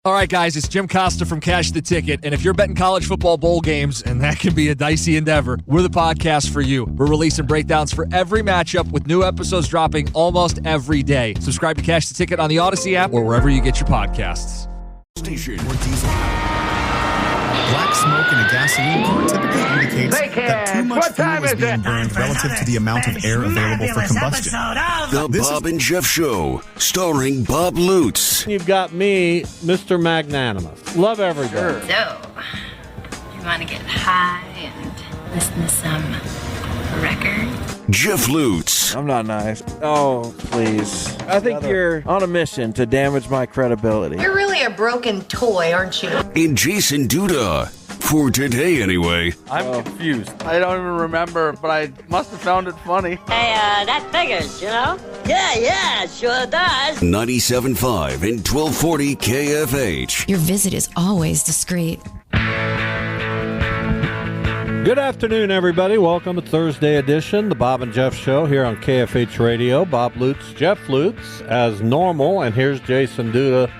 All right, guys, it's Jim Costa from Cash the Ticket, and if you're betting college football bowl games, and that can be a dicey endeavor, we're the podcast for you. We're releasing breakdowns for every matchup with new episodes dropping almost every day. Subscribe to Cash the Ticket on the Odyssey app or wherever you get your podcasts. Station or diesel. Black smoke in a gasoline car typically indicates that too much fuel is being burned relative to the amount of air available for combustion. The Bob and Jeff Show, starring Bob Lutz. You've got me, Mr. Magnanimous. Love everybody. So, you want to get high and listen to some records? Jeff Lutz. I'm not nice. Oh, please. I think you're on a mission to damage my credibility. You're really a broken toy, aren't you? And Jason Duda. For today, anyway. I'm confused. I don't even remember, but I must have found it funny. Hey, that figures, you know? Yeah, it sure does. 97.5 and 1240 KFH. Your visit is always discreet. Good afternoon, everybody. Welcome to Thursday edition, the Bob and Jeff Show here on KFH Radio. Bob Lutz, Jeff Lutz, as normal, and here's Jason Duda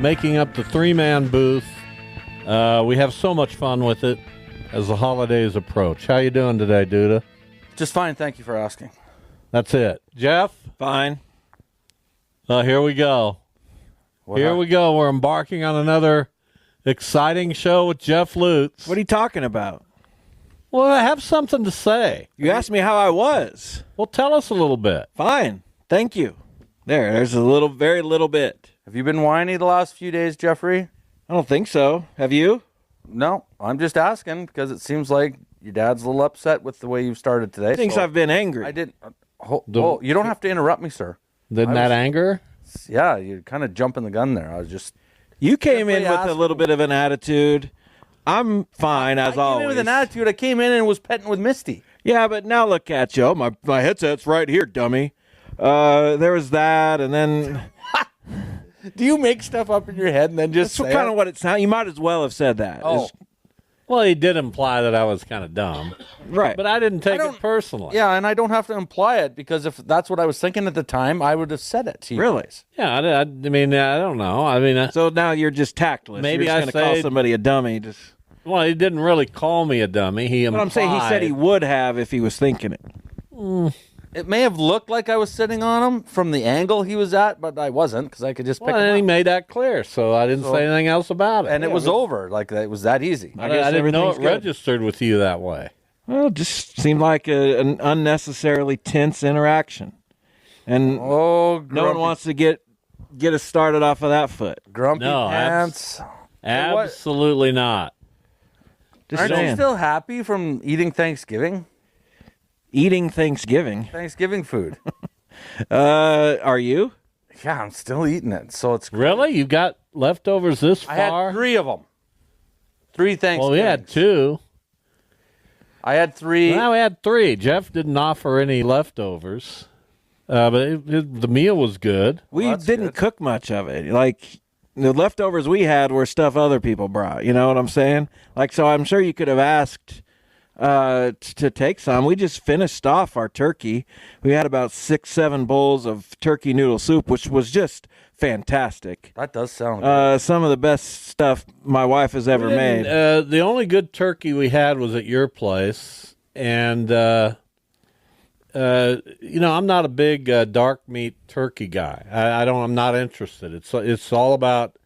making up the three-man booth. We have so much fun with it as the holidays approach. How you doing today, Duda? Just fine, thank you for asking. That's it. Jeff? Fine. Here we go. Here we go. We're embarking on another exciting show with Jeff Lutz. What are you talking about? Well, I have something to say. You asked me how I was. Well, tell us a little bit. Fine. Thank you. There's a very little bit. Have you been whiny the last few days, Jeffrey? I don't think so. Have you? No, I'm just asking because it seems like your dad's a little upset with the way you've started today. He thinks I've been angry. I didn't. You don't have to interrupt me, sir. Didn't that anger? Yeah, you're kind of jumping the gun there. I was just. You came in with a little bit of an attitude. I'm fine, as always. I came in with an attitude. I came in and was petting with Misty. Yeah, but now look at you. My headset's right here, dummy. There was that, and then... Do you make stuff up in your head and then just That's kind of what it sounds. You might as well have said that. Oh. Well, he did imply that I was kind of dumb. Right. But I didn't take it personally. Yeah, and I don't have to imply it because if that's what I was thinking at the time, I would have said it to you. Really? Yeah, I mean, I don't know. I mean, so now you're just tactless. Maybe you're just going to call somebody a dummy. Well, he didn't really call me a dummy. He implied. But I'm saying he said he would have if he was thinking it. It may have looked like I was sitting on him from the angle he was at, but I wasn't because I could just pick him up. And he made that clear, so I didn't say anything else about it. And it was over. Like, it was that easy. I didn't know it registered with you that way. Well, it just seemed like an unnecessarily tense interaction. And no one wants to get us started off of that foot. Grumpy pants. Absolutely not. Aren't you still happy from eating Thanksgiving? Eating Thanksgiving food. Are you? Yeah, I'm still eating it. So it's crazy. Really? You got leftovers this far? I had 3 of them. 3 Thanksgivings. Well, we had 2. I had 3. Well, we had 3. Jeff didn't offer any leftovers, but the meal was good. We didn't cook much of it. Like, the leftovers we had were stuff other people brought. You know what I'm saying? Like, so I'm sure you could have asked to take some. We just finished off our turkey. We had about 6-7 bowls of turkey noodle soup, which was just fantastic. That does sound good. Some of the best stuff my wife has ever made. The only good turkey we had was at your place, and I'm not a big dark meat turkey guy. I'm not interested. It's all about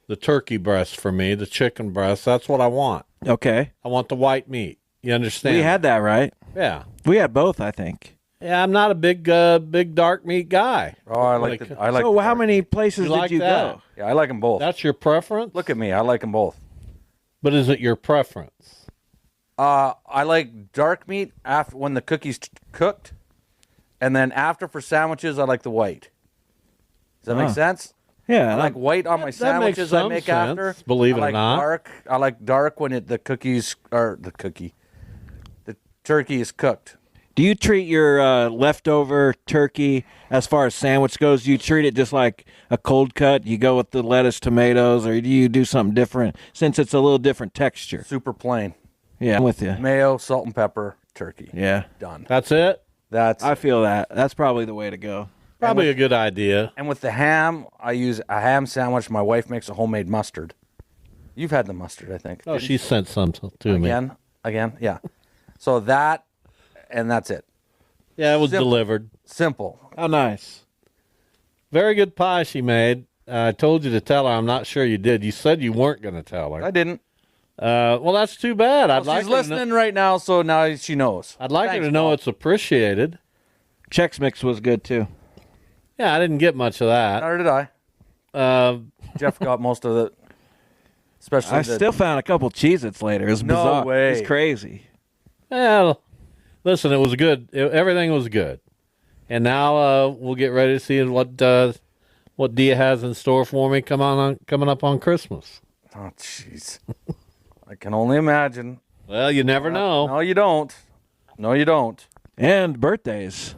the turkey breast for me, the chicken breast. That's what I want. Okay. I want the white meat. You understand? We had that, right? Yeah. We had both, I think. Yeah, I'm not a big dark meat guy. Oh, I like. So how many places did you go? Yeah, I like them both. That's your preference? Look at me. I like them both. But is it your preference? I like dark meat after when the cookie's cooked, and then after for sandwiches, I like the white. Does that make sense? Yeah, I like white on my sandwiches I make sense, after. Believe it or not. I like dark when the turkey is cooked. Do you treat your leftover turkey as far as sandwich goes? Do you treat it just like a cold cut? You go with the lettuce, tomatoes, or do you do something different since it's a little different texture? Super plain. Yeah, I'm with you. Mayo, salt and pepper, turkey. Yeah. Done. That's it? I feel that. That's probably the way to go. Probably a good idea. And with the ham, I use a ham sandwich. My wife makes a homemade mustard. You've had the mustard, I think. Oh, she sent some to me. Again, yeah. So that, and that's it. Yeah, it was delivered. Simple. How nice. Very good pie she made. I told you to tell her. I'm not sure you did. You said you weren't going to tell her. I didn't. Well, that's too bad. She's listening right now, so now she knows. I'd like her to know it's appreciated. Chex Mix was good, too. Yeah, I didn't get much of that. Nor did I. Jeff got most of it. Especially I still found a couple Cheez-Its later. It was bizarre. No way. It was crazy. Well, listen, it was good. Everything was good. And now we'll get ready to see what Dia has in store for me coming up on Christmas. Oh, jeez. I can only imagine. Well, you never know. No, you don't. No, you don't. And birthdays.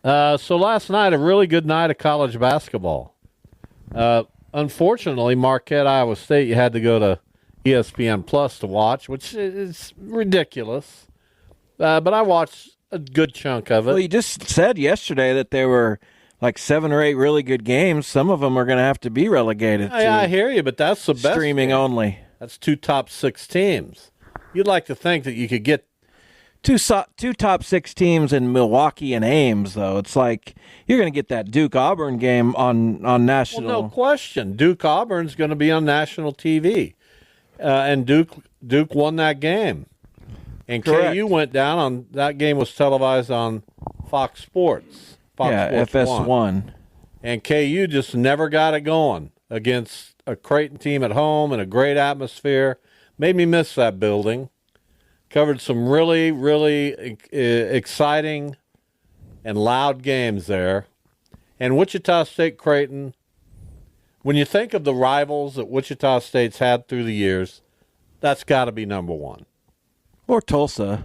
So last night, a really good night of college basketball. Unfortunately, Marquette, Iowa State, you had to go to ESPN Plus to watch, which is ridiculous. But I watched a good chunk of it. Well, you just said yesterday that there were like 7 or 8 really good games. Some of them are going to have to be relegated I hear you, but that's the best streaming game. only. That's 2 top 6 teams. You'd like to think that you could get two top 6 teams in Milwaukee and Ames, though. It's like you're going to get that Duke-Auburn game on national. Well, no question. Duke-Auburn's going to be on national TV. And Duke won that game. And Correct. KU went down on that game was televised on Fox Sports. Sports FS1. And KU just never got it going against a Creighton team at home and a great atmosphere. Made me miss that building. Covered some really, really exciting and loud games there. And Wichita State Creighton, when you think of the rivals that Wichita State's had through the years, that's got to be number one. Or Tulsa.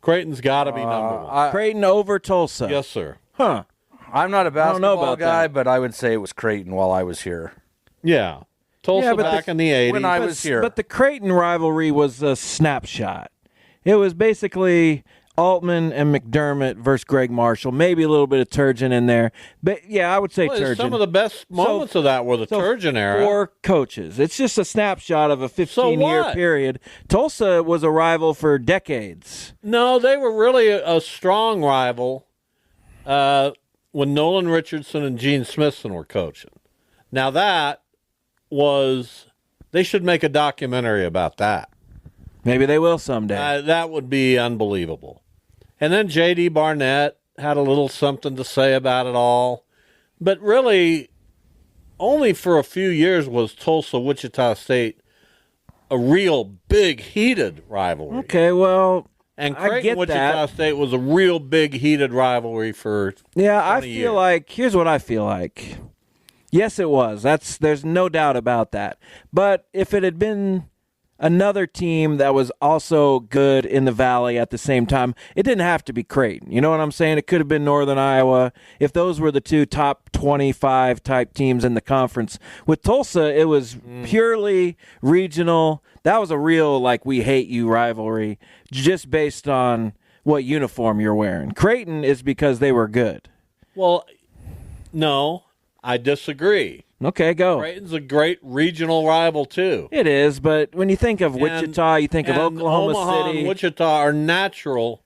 Creighton's got to be number one. Creighton over Tulsa. Yes, sir. Huh. I'm not a basketball guy, that. but I would say it was Creighton while I was here. Yeah. Tulsa back in the 80s. When I was here. But the Creighton rivalry was a snapshot. It was basically Altman and McDermott versus Greg Marshall. Maybe a little bit of Turgeon in there. But, yeah, I would say Turgeon. Some of the best moments of that were the Turgeon era. 4 coaches. It's just a snapshot of a 15-year period. Tulsa was a rival for decades. No, they were really a strong rival when Nolan Richardson and Gene Smithson were coaching. Now that was, they should make a documentary about that. Maybe they will someday. That would be unbelievable. And then J.D. Barnett had a little something to say about it all. But really, only for a few years was Tulsa-Wichita State a real big, heated rivalry. Okay, well, and I get Wichita State was a real big, heated rivalry for 20 I feel years. like, here's what I feel like. Yes, it was. There's no doubt about that. But if it had been another team that was also good in the Valley at the same time, it didn't have to be Creighton. You know what I'm saying? It could have been Northern Iowa. If those were the 2 top 25 type teams in the conference. With Tulsa, it was purely regional. That was a real, like, we hate you rivalry just based on what uniform you're wearing. Creighton is because they were good. Well, no, I disagree. Okay, go. Creighton's a great regional rival, too. It is, but when you think of Wichita, you think of Oklahoma Omaha City. And Wichita are natural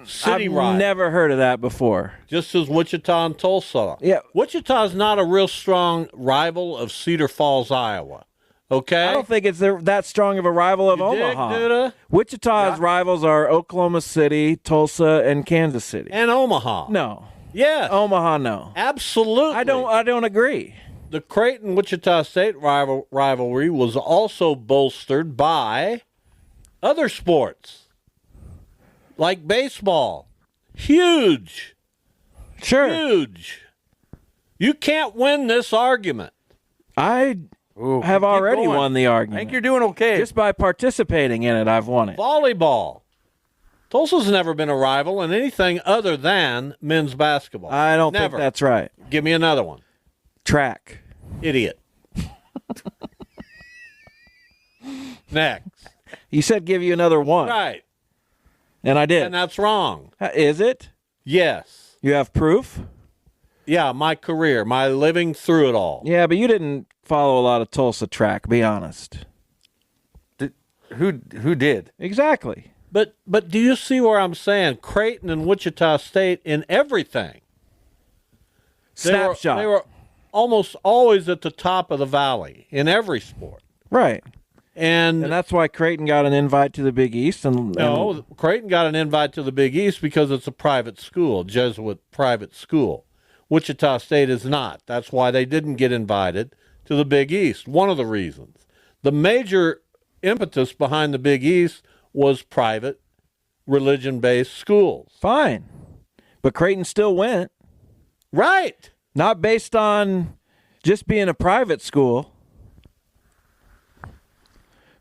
city I've rivals. never heard of that before. Just as Wichita and Tulsa. Yeah. Wichita's not a real strong rival of Cedar Falls, Iowa. Okay? I don't think it's that strong of a rival of Omaha. Dig, Duda? Wichita's rivals are Oklahoma City, Tulsa, and Kansas City. And Omaha. No. Yes. Omaha, no. Absolutely. I don't agree. The Creighton-Wichita State rivalry was also bolstered by other sports, like baseball. Huge. Sure. Huge. You can't win this argument. I have already won the argument. I think you're doing okay. Just by participating in it, I've won it. Volleyball. Tulsa's never been a rival in anything other than men's basketball. I don't Never. think that's right. Give me another one. Track. Idiot. Next. You said give you another one. Right. And I did. And that's wrong. Is it? Yes. You have proof? my career, my living through it all. Yeah, but you didn't follow a lot of Tulsa track, be honest. Who did? Exactly. But do you see where I'm saying Creighton and Wichita State in everything? Snapshot. They were almost always at the top of the valley in every sport. Right. And that's why Creighton got an invite to the Big East. No, Creighton got an invite to the Big East because it's a private school, Jesuit private school. Wichita State is not. That's why they didn't get invited to the Big East. One of the reasons. The major impetus behind the Big East was private, religion-based schools. Fine. But Creighton still went. Right. Not based on just being a private school.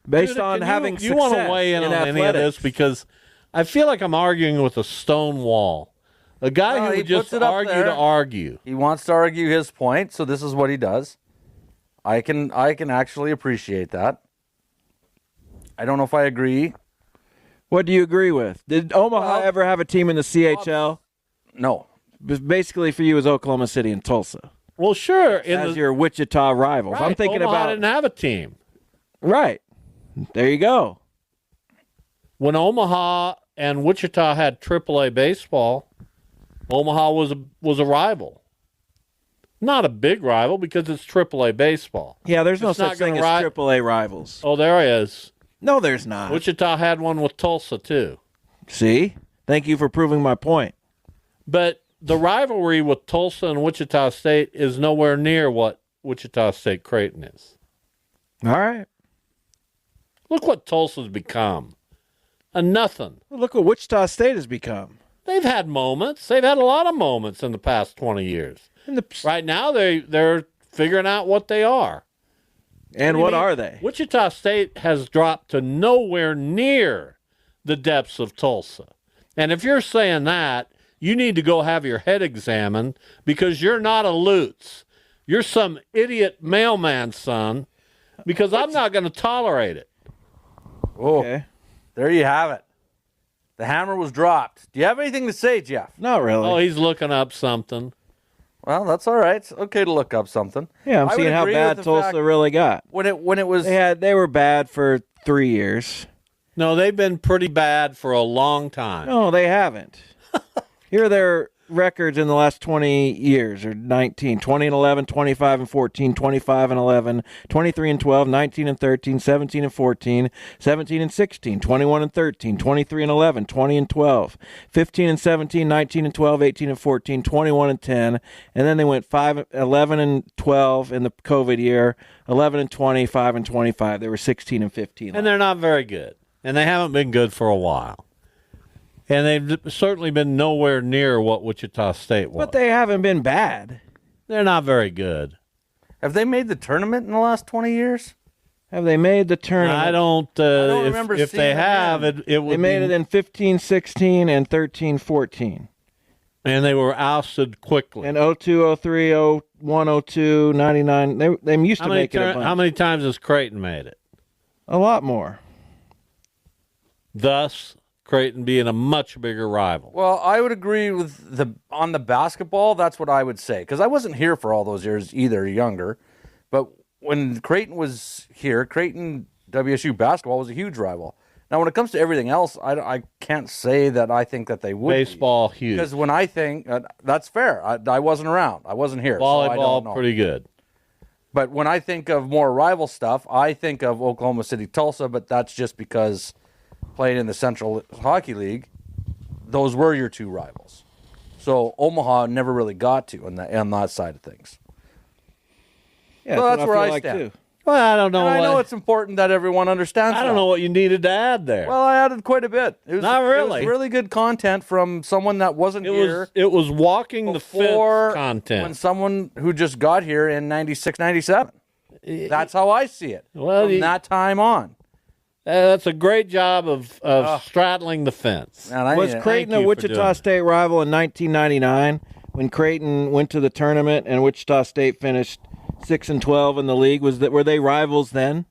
Based on having success. You want to weigh in on any of this? Because I feel like I'm arguing with a stone wall. A guy who would just argue to argue. He wants to argue his point, so this is what he does. I can actually appreciate that. I don't know if I agree. What do you agree with? Did Omaha ever have a team in the CHL? No. Basically, for you, is Oklahoma City and Tulsa. Well, sure. As your Wichita rivals. Right. I'm thinking Omaha about. Didn't have a team. Right. There you go. When Omaha and Wichita had AAA baseball, Omaha was a rival. Not a big rival because it's AAA baseball. Yeah, there's no such thing as AAA rivals. Oh, there is. No, there's not. Wichita had one with Tulsa, too. See? Thank you for proving my point. But the rivalry with Tulsa and Wichita State is nowhere near what Wichita State Creighton is. All right. Look what Tulsa's become. A nothing. Well, look what Wichita State has become. They've had moments. They've had a lot of moments in the past 20 years. Right now, they're figuring out what they are. And what are they? Wichita State has dropped to nowhere near the depths of Tulsa. And if you're saying that, you need to go have your head examined because you're not a Lutz. You're some idiot mailman son because I'm not going to tolerate it. Oh, okay. There you have it. The hammer was dropped. Do you have anything to say, Jeff? Not really. Oh, he's looking up something. Well, that's all right. It's okay to look up something. Yeah, I'm seeing how bad Tulsa really got. When it was they were bad for 3 years. No, they've been pretty bad for a long time. No, they haven't. Here are their records in the last 20 years, or 19. 20 and 11, 25 and 14, 25 and 11, 23 and 12, 19 and 13, 17 and 14, 17 and 16, 21 and 13, 23 and 11, 20 and 12, 15 and 17, 19 and 12, 18 and 14, 21 and 10, and then they went 11 and 12 in the COVID year, 11 and 20, 5 and 25. They were 16 and 15. And they're not very good. And they haven't been good for a while. And they've certainly been nowhere near what Wichita State was. But they haven't been bad. They're not very good. Have they made the tournament in the last 20 years? Have they made the tournament? I don't remember if they have, it would They made it in 15, 16, and 13, 14. And they were ousted quickly. And 02, 03, 01, 02, 99. They used to make it a bunch. How many times has Creighton made it? A lot more. Thus, Creighton being a much bigger rival. Well, I would agree with on the basketball. That's what I would say because I wasn't here for all those years either, younger. But when Creighton was here, Creighton WSU basketball was a huge rival. Now, when it comes to everything else, I can't say that I think that they would. Baseball, huge. Because when I think that's fair, I wasn't around. I wasn't here. Volleyball, so I don't know. pretty good. But when I think of more rival stuff, I think of Oklahoma City, Tulsa. But that's just because playing in the Central Hockey League, those were your two rivals. So Omaha never really got to on that side of things. Yeah, so that's where I like stand. too. Well, I don't know. And I know it's important that everyone understands. I don't know what you needed to add there. Well, I added quite a bit. It was, Not really. It was really good content from someone that wasn't here. It was walking the fence content. When someone who just got here in 96, 97. That's how I see it. Well, from that time on. That's a great job of straddling the fence. Was Creighton a Wichita State rival in 1999 when Creighton went to the tournament and Wichita State finished 6-12 in the league? Were they rivals then?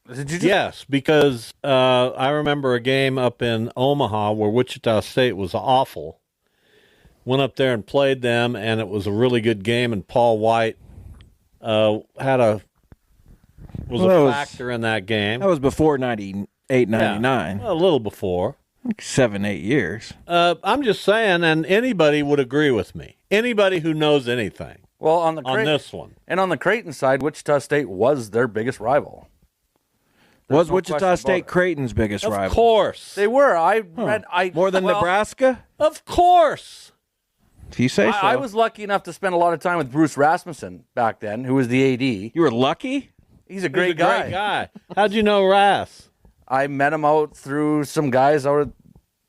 Yes, because I remember a game up in Omaha where Wichita State was awful, went up there and played them, and it was a really good game. And Paul White was a factor in that game. That was before 98, 99. Yeah, a little before. 7, 8 years. I'm just saying, and anybody would agree with me. Anybody who knows anything. Well, on this one. And on the Creighton side, Wichita State was their biggest rival. Was Wichita State Creighton's biggest rival? Of course. They were. More than Nebraska? Of course. If you say so. I was lucky enough to spend a lot of time with Bruce Rasmussen back then, who was the AD. You were lucky? He's a great guy. How'd you know Ras? I met him out through some guys out at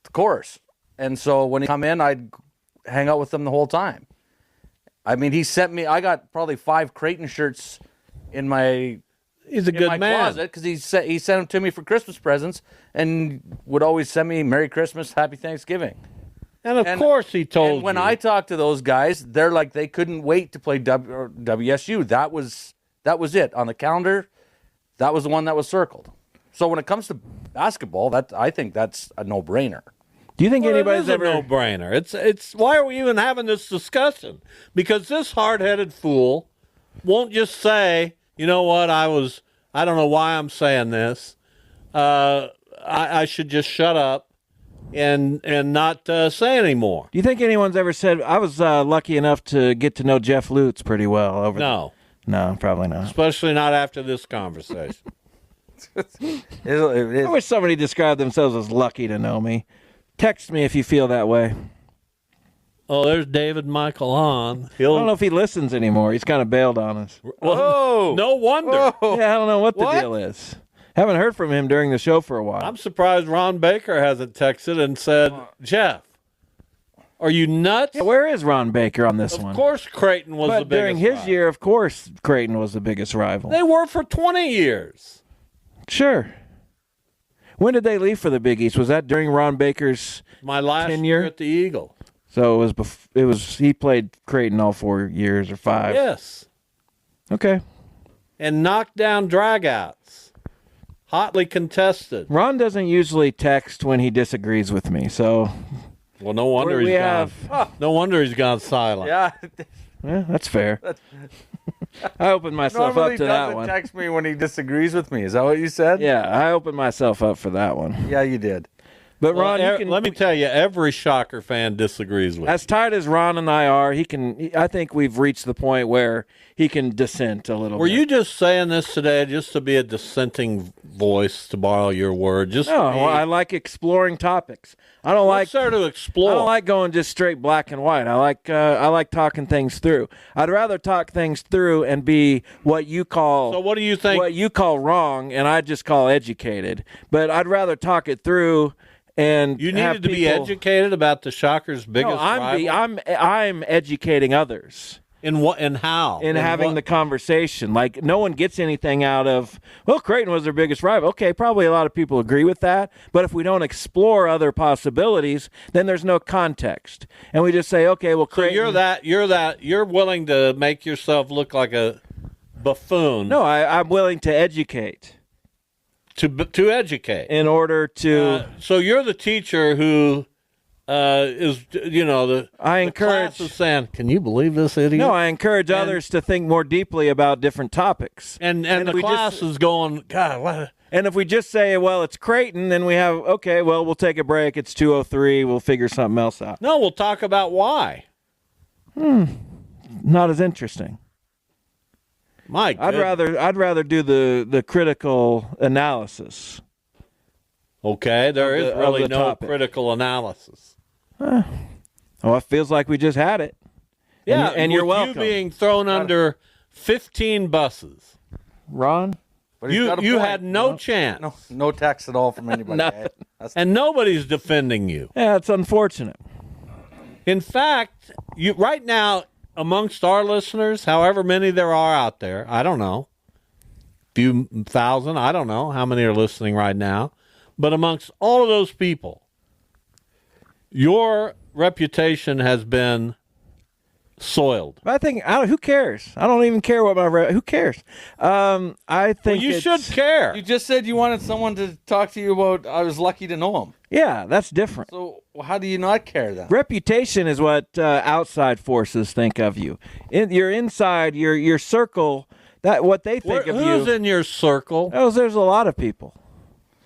the course. And so when he come in, I'd hang out with them the whole time. I mean, he sent me, I got probably 5 Creighton shirts in my He's a good man. closet because he sent them to me for Christmas presents and would always send me Merry Christmas, Happy Thanksgiving. And of course he told you. And when I talked to those guys, they're like, they couldn't wait to play WSU. That was it on the calendar. That was the one that was circled. So when it comes to basketball, I think that's a no-brainer. Do you think anybody's ever a no-brainer? It's why are we even having this discussion? Because this hard-headed fool won't just say, you know what, I don't know why I'm saying this. I should just shut up and not say anymore. Do you think anyone's ever said, I was lucky enough to get to know Jeff Lutz pretty well? No, probably not. Especially not after this conversation. I wish somebody described themselves as lucky to know me. Text me if you feel that way. Oh, there's David Michael Hahn. I don't know if he listens anymore. He's kind of bailed on us. Well, no wonder. Yeah, I don't know what the deal is. Haven't heard from him during the show for a while. I'm surprised Ron Baker hasn't texted and said, Jeff, are you nuts? Yeah, where is Ron Baker on this one? Of course Creighton was the biggest during his rival. year, of course, Creighton was the biggest rival. They were for 20 years. Sure. When did they leave for the Big East? Was that during Ron Baker's my last tenure? Year at the Eagle? So it was he played Creighton all 4 years or 5. Yes. Okay. And knocked down dragouts. Hotly contested. Ron doesn't usually text when he disagrees with me, so well, no wonder no wonder he's gone silent. Yeah. Yeah, that's fair. I opened myself up to that one. Text me when he disagrees with me. Is that what you said? Yeah, I opened myself up for that one. Yeah, you did. But Ron, let me tell you, every Shocker fan disagrees with. As tight as Ron and I are, I think we've reached the point where he can dissent a little. Were bit. you just saying this today just to be a dissenting voice, to borrow your word? I like exploring topics. I don't What's there to explore? I don't like going just straight black and white. I like talking things through. I'd rather talk things through and be what you call. So what do you think? What you call wrong, and I just call educated. But I'd rather talk it through. And you needed to be educated about the Shockers' biggest rival? I'm educating others. In what and how? In having the conversation. Like, no one gets anything out of, well, Creighton was their biggest rival. Okay, probably a lot of people agree with that. But if we don't explore other possibilities, then there's no context. And we just say, okay, well, Creighton. So you're willing to make yourself look like a buffoon. No, I'm willing to educate. To educate. In order to... so you're the teacher who is, I encourage... class is saying, can you believe this idiot? No, I encourage others to think more deeply about different topics. And the class is going, God, what... And if we just say, well, it's Creighton, then we have, okay, well, we'll take a break. It's 2:03. We'll figure something else out. No, we'll talk about why. Not as interesting. My goodness. I'd rather do the critical analysis. Okay, there is really no critical analysis. Well, it feels like we just had it. Yeah, and you're welcome. You being thrown under 15 buses, Ron. You had no chance. No text at all from anybody. And nobody's defending you. Yeah, it's unfortunate. In fact, right now, amongst our listeners, however many there are out there, I don't know, few thousand, I don't know how many are listening right now, but amongst all of those people, your reputation has been soiled. I think who cares? I don't even care what who cares? I think you should care. You just said you wanted someone to talk to you about. I was lucky to know him. Yeah, that's different. So how do you not care then? Reputation is what outside forces think of you. You're inside your circle. That what they think of you. Who's in your circle? Oh, there's a lot of people.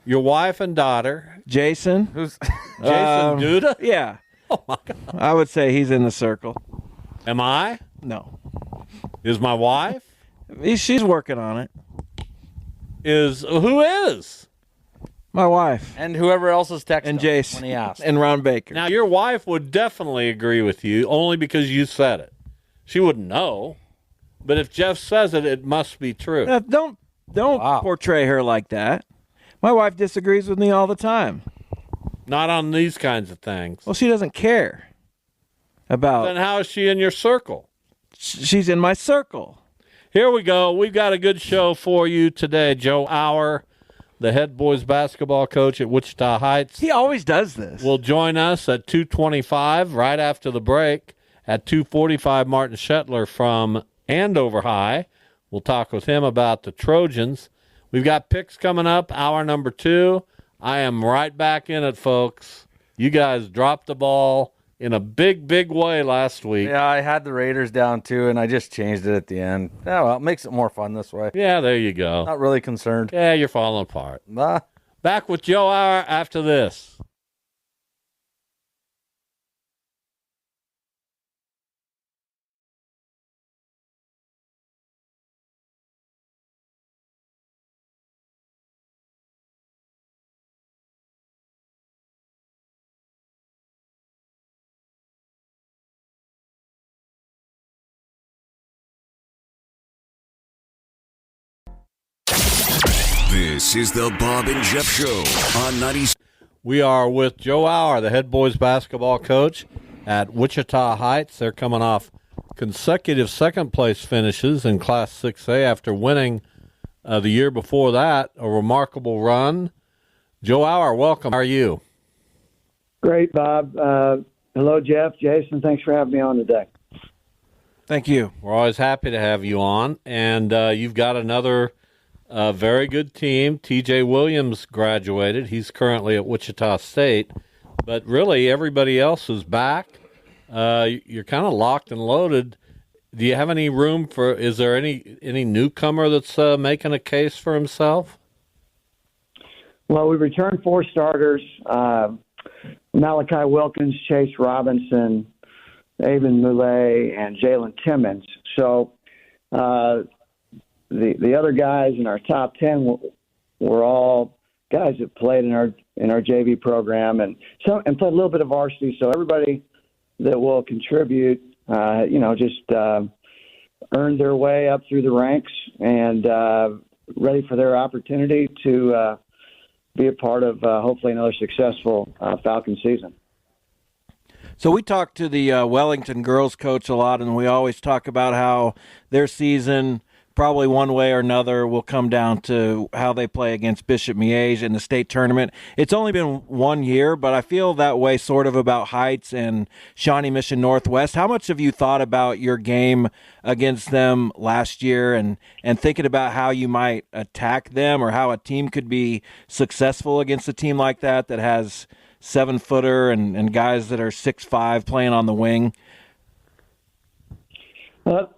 Your wife and daughter. Jason. Who's Jason Duda? Yeah. Oh my God. I would say he's in the circle. Am I? No. Is my wife? She's working on it. Who is? My wife. And whoever else is texting And Jace. when he asked. And Ron Baker. Now, your wife would definitely agree with you only because you said it. She wouldn't know. But if Jeff says it, it must be true. Don't portray her like that. My wife disagrees with me all the time. Not on these kinds of things. Well, she doesn't care about. Then how is she in your circle? She's in my circle. Here we go. We've got a good show for you today. Joe Auer, the head boys basketball coach at Wichita Heights. He always does this. Will join us at 2:25 right after the break. At 2:45, Martin Shetler from Andover High. We'll talk with him about the Trojans. We've got picks coming up, hour number 2. I am right back in it, folks. You guys dropped the ball in a big, big way last week. Yeah, I had the Raiders down too, and I just changed it at the end. Yeah, well, it makes it more fun this way. Yeah, there you go. Not really concerned. Yeah, you're falling apart. Nah. Back with Joe Auer after this. This is the Bob and Jeff Show on 90. We are with Joe Auer, the head boys basketball coach at Wichita Heights. They're coming off consecutive second-place finishes in Class 6A after winning the year before that, a remarkable run. Joe Auer, welcome. How are you? Great, Bob. Hello, Jeff, Jason. Thanks for having me on today. Thank you. We're always happy to have you on. And you've got another very good team. TJ Williams graduated. He's currently at Wichita State. But really, everybody else is back. You're kind of locked and loaded. Do you have any room for, is there any newcomer that's making a case for himself? Well, we returned 4 starters. Malachi Wilkins, Chase Robinson, Avon Moulet, and Jalen Timmons. So the other guys in our top 10 were all guys that played in our JV program and played a little bit of varsity. So everybody that will contribute, just earned their way up through the ranks and ready for their opportunity to be a part of hopefully another successful Falcon season. So we talk to the Wellington girls coach a lot, and we always talk about how their season, probably one way or another, will come down to how they play against Bishop Miege in the state tournament. It's only been 1 year, but I feel that way sort of about Heights and Shawnee Mission Northwest. How much have you thought about your game against them last year and thinking about how you might attack them or how a team could be successful against a team like that has 7-footer and guys that are 6'5" playing on the wing? To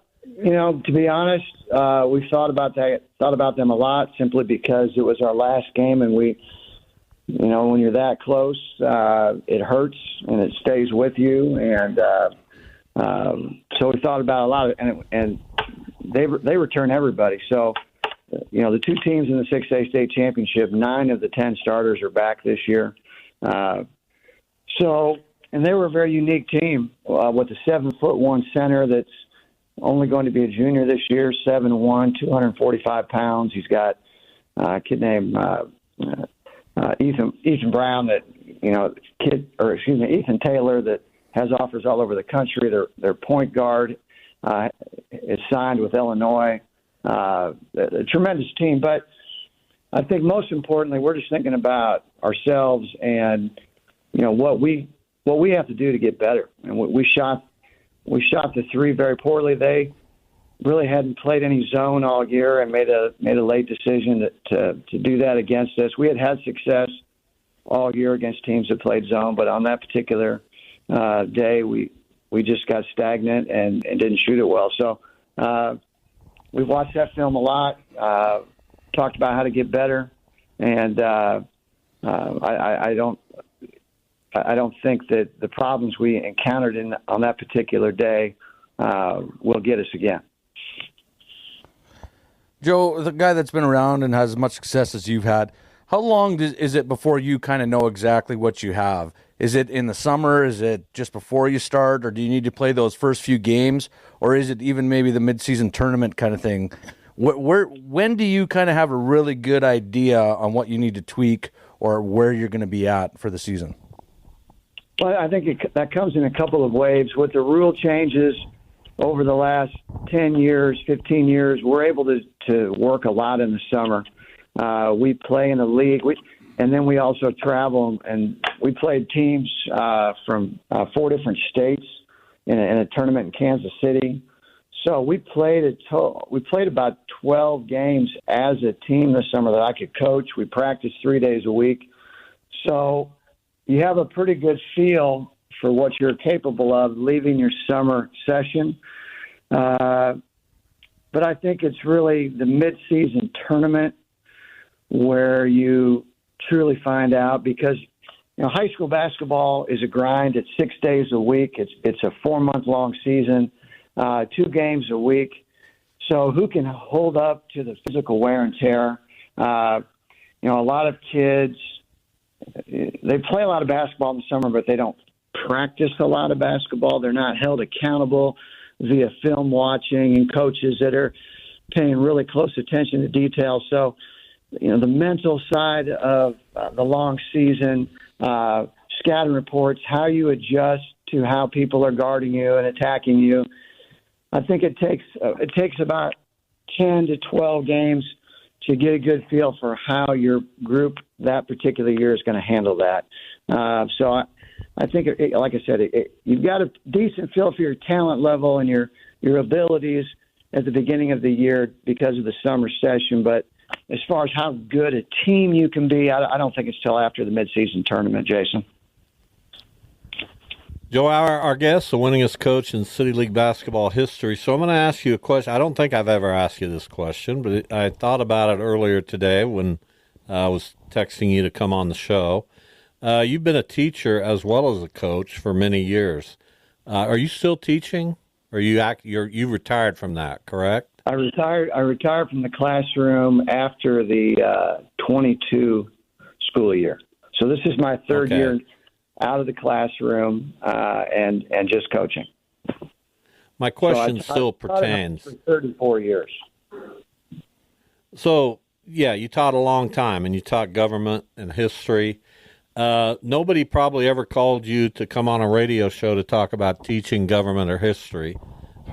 be honest, we've thought about them a lot simply because it was our last game, and we, when you're that close, it hurts and it stays with you, and so we thought about a lot, and they return everybody. So, the 2 teams in the 6A state championship, 9 of the 10 starters are back this year. And they were a very unique team with a 7'1" center that's only going to be a junior this year, 7'1", 245 pounds. He's got a kid named Ethan Brown Ethan Taylor that has offers all over the country. Their point guard is signed with Illinois. A tremendous team, but I think most importantly, we're just thinking about ourselves and what we have to do to get better. And we shot we shot the three very poorly. They really hadn't played any zone all year and made a late decision to do that against us. We had success all year against teams that played zone, but on that particular day, we just got stagnant and didn't shoot it well. So we've watched that film a lot, talked about how to get better, and I don't think that the problems we encountered on that particular day will get us again. Joe, the guy that's been around and has as much success as you've had, how long is it before you kind of know exactly what you have? Is it in the summer? Is it just before you start? Or do you need to play those first few games? Or is it even maybe the midseason tournament kind of thing? When do you kind of have a really good idea on what you need to tweak or where you're going to be at for the season? Well, I think that comes in a couple of waves. With the rule changes over the last 10 years, 15 years, we're able to work a lot in the summer. We play in the league, and then we also travel, and we played teams from 4 different states in a tournament in Kansas City. So we played about 12 games as a team this summer that I could coach. We practiced 3 days a week. So you have a pretty good feel for what you're capable of leaving your summer session. But I think it's really the midseason tournament where you truly find out, because high school basketball is a grind. It's 6 days a week. It's a 4-month-long season, 2 games a week. So who can hold up to the physical wear and tear? A lot of kids, they play a lot of basketball in the summer, but they don't practice a lot of basketball. They're not held accountable via film watching and coaches that are paying really close attention to details. So, the mental side of the long season, scouting reports, how you adjust to how people are guarding you and attacking you. I think it takes about 10 to 12 games to get a good feel for how your group that particular year is going to handle that. So I think, like I said, you've got a decent feel for your talent level and your abilities at the beginning of the year because of the summer session. But as far as how good a team you can be, I don't think it's till after the midseason tournament, Jason. Joe, our guest, the winningest coach in City League basketball history. So I'm going to ask you a question. I don't think I've ever asked you this question, but I thought about it earlier today when I was texting you to come on the show. You've been a teacher as well as a coach for many years. Are you still teaching? Or you retired from that, correct? I retired from the classroom after the 22 school year. So this is my third year out of the classroom and just coaching. My question still pertains. For 34 years. So, yeah, you taught a long time, and you taught government and history. Nobody probably ever called you to come on a radio show to talk about teaching government or history.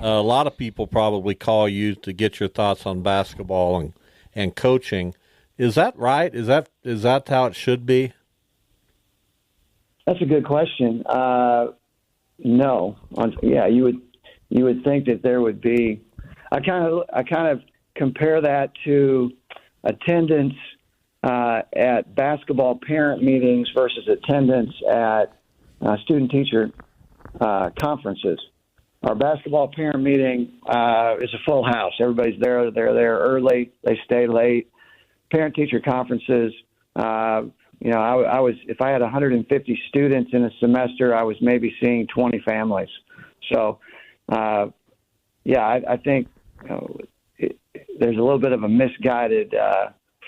A lot of people probably call you to get your thoughts on basketball and coaching. Is that right? Is that how it should be? That's a good question. No. Yeah, you would think that there would be. I kind of compare that to attendance at basketball parent meetings versus attendance at student-teacher conferences. Our basketball parent meeting is a full house. Everybody's there. They're there early. They stay late. Parent-teacher conferences, I was, if I had 150 students in a semester, I was maybe seeing 20 families. So, I think there's a little bit of a misguided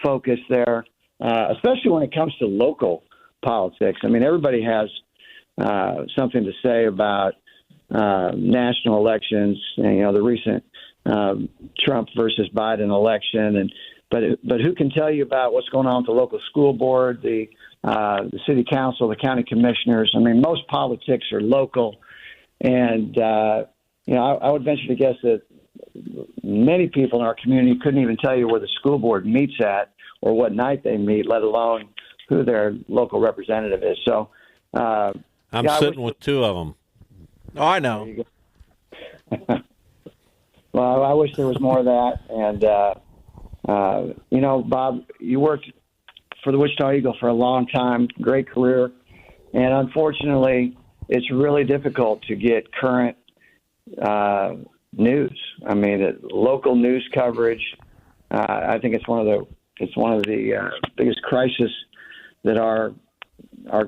focus there, especially when it comes to local politics. I mean, everybody has something to say about national elections, and, the recent Trump versus Biden election, but who can tell you about what's going on with the local school board, the city council, the county commissioners? I mean, most politics are local, and I would venture to guess that many people in our community couldn't even tell you where the school board meets at or what night they meet, let alone who their local representative is. So I'm sitting with two of them. Oh, I know. Well, I wish there was more of that. And, Bob, you worked for the Wichita Eagle for a long time, great career. And unfortunately, it's really difficult to get current news. I mean, local news coverage. I think it's one of the biggest crises that our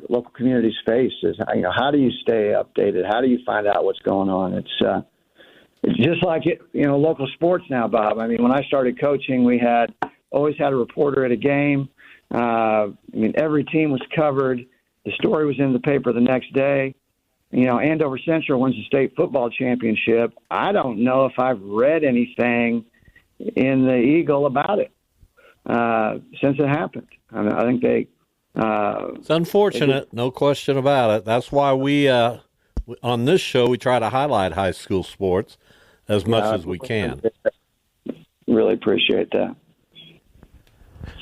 local communities face. Is how do you stay updated? How do you find out what's going on? It's just like local sports now, Bob. I mean, when I started coaching, we always had a reporter at a game. Every team was covered. The story was in the paper the next day. Andover Central wins the state football championship. I don't know if I've read anything in the Eagle about it since it happened. I think they. It's unfortunate, no question about it. That's why we on this show we try to highlight high school sports as much as we can. Really appreciate that.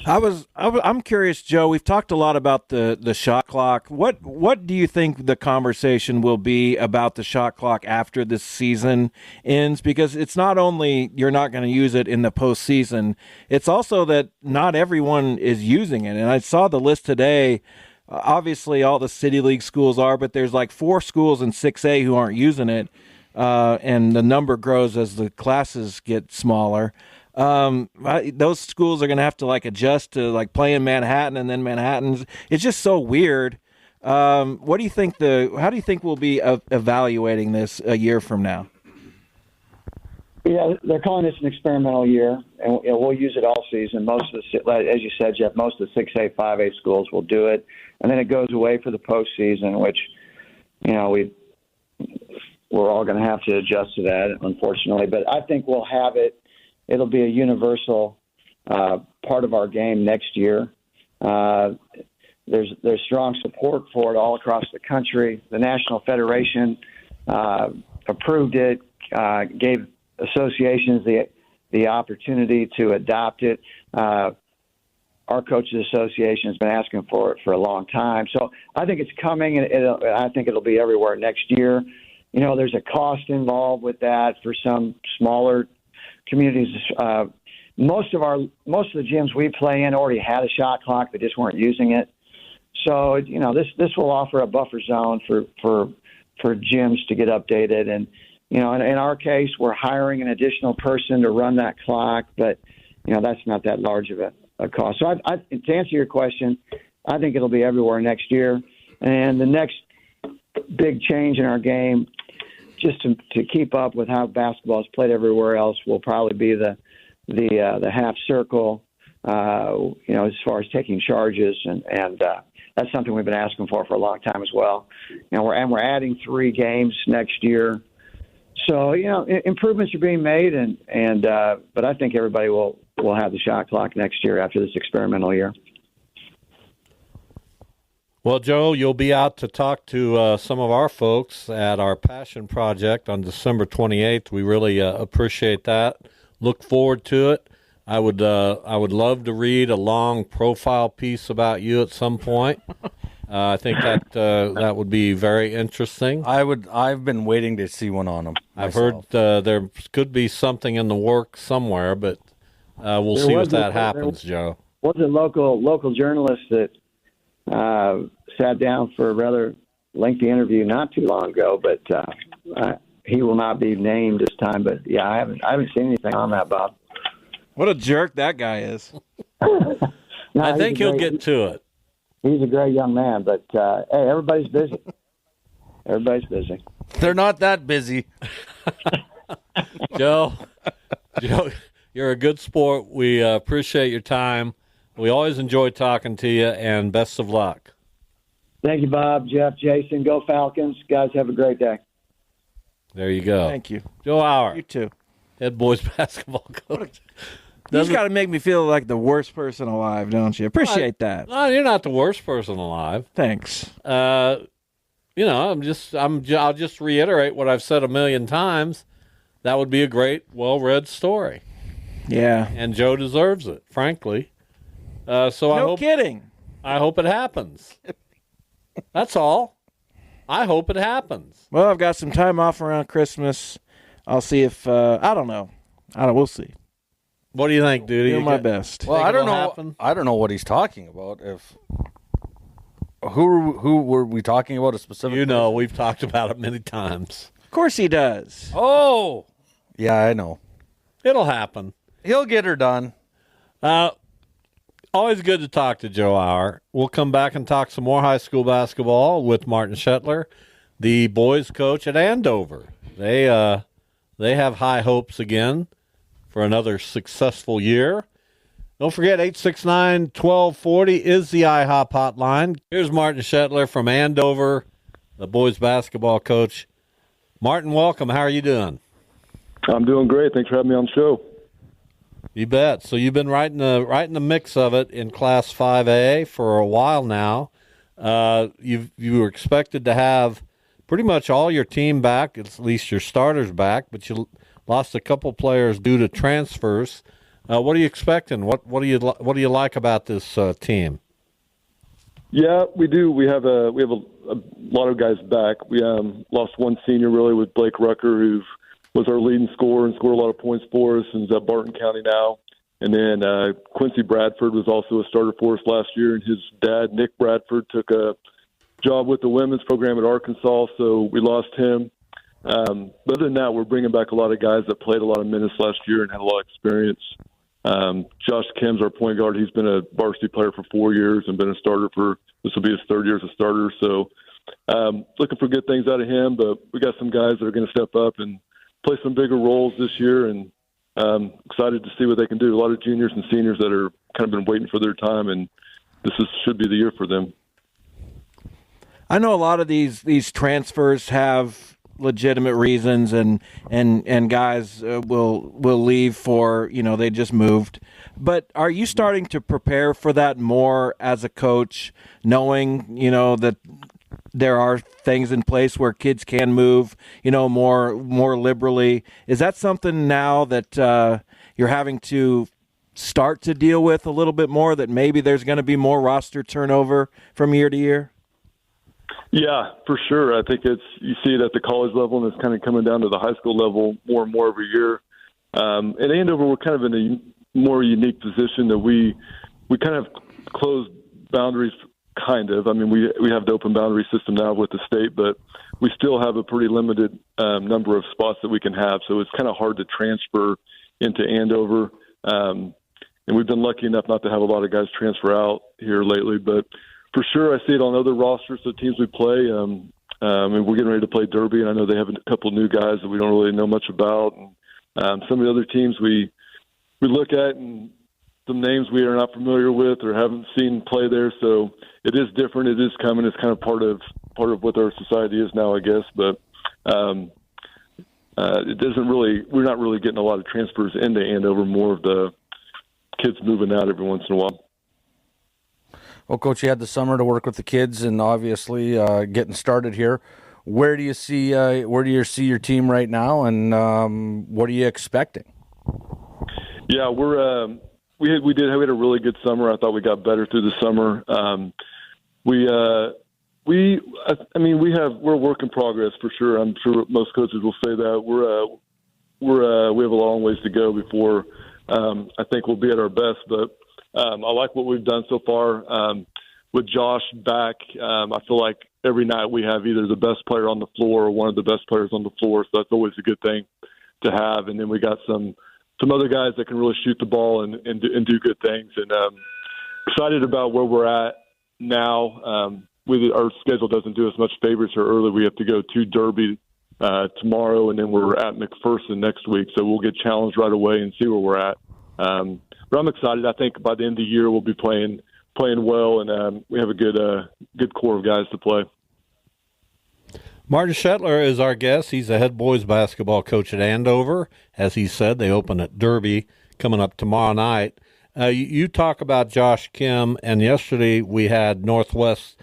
I'm curious, Joe. We've talked a lot about the shot clock. What do you think the conversation will be about the shot clock after this season ends? Because it's not only you're not going to use it in the postseason, it's also that not everyone is using it. And I saw the list today. Obviously, all the City League schools are, but there's like 4 schools in 6A who aren't using it, and the number grows as the classes get smaller. Those schools are going to have to adjust to play in Manhattan, and then Manhattan's. It's just so weird. What do you think? How do you think we'll be evaluating this a year from now? Yeah, they're calling this an experimental year, and we'll use it all season. Most of as you said, Jeff, most of the 6A, 5A schools will do it, and then it goes away for the postseason, which we're all going to have to adjust to that, unfortunately. But I think we'll have it. It'll be a universal part of our game next year. There's strong support for it all across the country. The National Federation approved it, gave associations the opportunity to adopt it. Our Coaches Association has been asking for it for a long time. So I think it's coming, and I think it'll be everywhere next year. There's a cost involved with that for some smaller communities. Most of the gyms we play in already had a shot clock; they just weren't using it. So this will offer a buffer zone for gyms to get updated. And in our case, we're hiring an additional person to run that clock, but that's not that large of a cost. So to answer your question, I think it'll be everywhere next year. And the next big change in our game, just to keep up with how basketball is played everywhere else, will probably be the half circle. As far as taking charges, and that's something we've been asking for a long time as well. We're adding 3 games next year, so improvements are being made, but I think everybody will have the shot clock next year after this experimental year. Well, Joe, you'll be out to talk to some of our folks at our Passion Project on December 28th. We really appreciate that. Look forward to it. I would love to read a long profile piece about you at some point. I think that would be very interesting. I've been waiting to see one on them. I've heard there could be something in the works somewhere, but we'll see if that happens, Joe. Was a local journalist that sat down for a rather lengthy interview not too long ago, but he will not be named this time. But yeah, I haven't seen anything on that, Bob. What a jerk that guy is. I think he'll get to it. He's a great young man, but hey, everybody's busy. Everybody's busy. They're not that busy. Joe, you're a good sport. We appreciate your time. We always enjoy talking to you, and best of luck. Thank you, Bob, Jeff, Jason. Go Falcons. Guys, have a great day. There you go. Thank you. Joe Hour. You too. Head boys basketball coach. You just got to make me feel like the worst person alive, don't you? Appreciate that. No, you're not the worst person alive. Thanks. I'll just reiterate what I've said a million times. That would be a great, well-read story. Yeah. And Joe deserves it, frankly. No kidding. I hope it happens. That's all. I hope it happens. Well, I've got some time off around Christmas. I'll see if I don't know. We'll see. What do you think, dude? Do my best. Well, I don't know. I don't know what he's talking about. If who were we talking about a specific? You know, we've talked about it many times. Of course he does. Oh, yeah, I know. It'll happen. He'll get her done. Always good to talk to Joe Auer. We'll come back and talk some more high school basketball with Martin Shetler, the boys coach at Andover. They have high hopes again for another successful year. Don't forget, 869-1240 is the IHOP hotline. Here's Martin Shetler from Andover, the boys basketball coach. Martin, welcome. How are you doing? I'm doing great. Thanks for having me on the show. You bet. So you've been right in the mix of it in Class 5A for a while now. You were expected to have pretty much all your team back, at least your starters back, but you lost a couple players due to transfers. What are you expecting? What do you like about this team? Yeah, we do. We have a lot of guys back. We lost one senior really with Blake Rucker, who was our leading scorer and scored a lot of points for us, and is at Barton County now. And then Quincy Bradford was also a starter for us last year, and his dad, Nick Bradford, took a job with the women's program at Arkansas, so we lost him. But other than that, we're bringing back a lot of guys that played a lot of minutes last year and had a lot of experience. Josh Kim's our point guard. He's been a varsity player for 4 years and been a starter this will be his third year as a starter. So looking for good things out of him, but we got some guys that are going to step up and play some bigger roles this year, and excited to see what they can do. A lot of juniors and seniors that are kind of been waiting for their time, and should be the year for them. I know a lot of these transfers have legitimate reasons, and guys will leave for, they just moved. But are you starting to prepare for that more as a coach, knowing that there are things in place where kids can move, more liberally? Is that something now that you're having to start to deal with a little bit more, that maybe there's going to be more roster turnover from year to year? Yeah, for sure. I think you see it at the college level, and it's kind of coming down to the high school level more and more every year. At Andover, we're kind of in a more unique position that we kind of close boundaries. Kind of. I mean, we have the open boundary system now with the state, but we still have a pretty limited number of spots that we can have. So it's kind of hard to transfer into Andover. And we've been lucky enough not to have a lot of guys transfer out here lately. But for sure, I see it on other rosters of teams we play. And we're getting ready to play Derby, and I know they have a couple new guys that we don't really know much about. And some of the other teams we look at, and some names we are not familiar with or haven't seen play there. So it is different. It is coming. It's kind of part of what our society is now, I guess. But it doesn't really. We're not really getting a lot of transfers into Andover. More of the kids moving out every once in a while. Well, Coach, you had the summer to work with the kids, and obviously getting started here. Where do you see your team right now, and what are you expecting? Yeah, we had a really good summer. I thought we got better through the summer. We're a work in progress for sure. I'm sure most coaches will say that. We have a long ways to go before I think we'll be at our best. But I like what we've done so far. With Josh back, I feel like every night we have either the best player on the floor or one of the best players on the floor. So that's always a good thing to have. And then we got some other guys that can really shoot the ball and do good things. And excited about where we're at now. Our schedule doesn't do us much favors here early. We have to go to Derby tomorrow, and then we're at McPherson next week. So we'll get challenged right away and see where we're at. But I'm excited. I think by the end of the year we'll be playing well, and we have a good core of guys to play. Martin Shetler is our guest. He's the head boys basketball coach at Andover. As he said, they open at Derby coming up tomorrow night. You talk about Josh Kim, and yesterday we had Northwest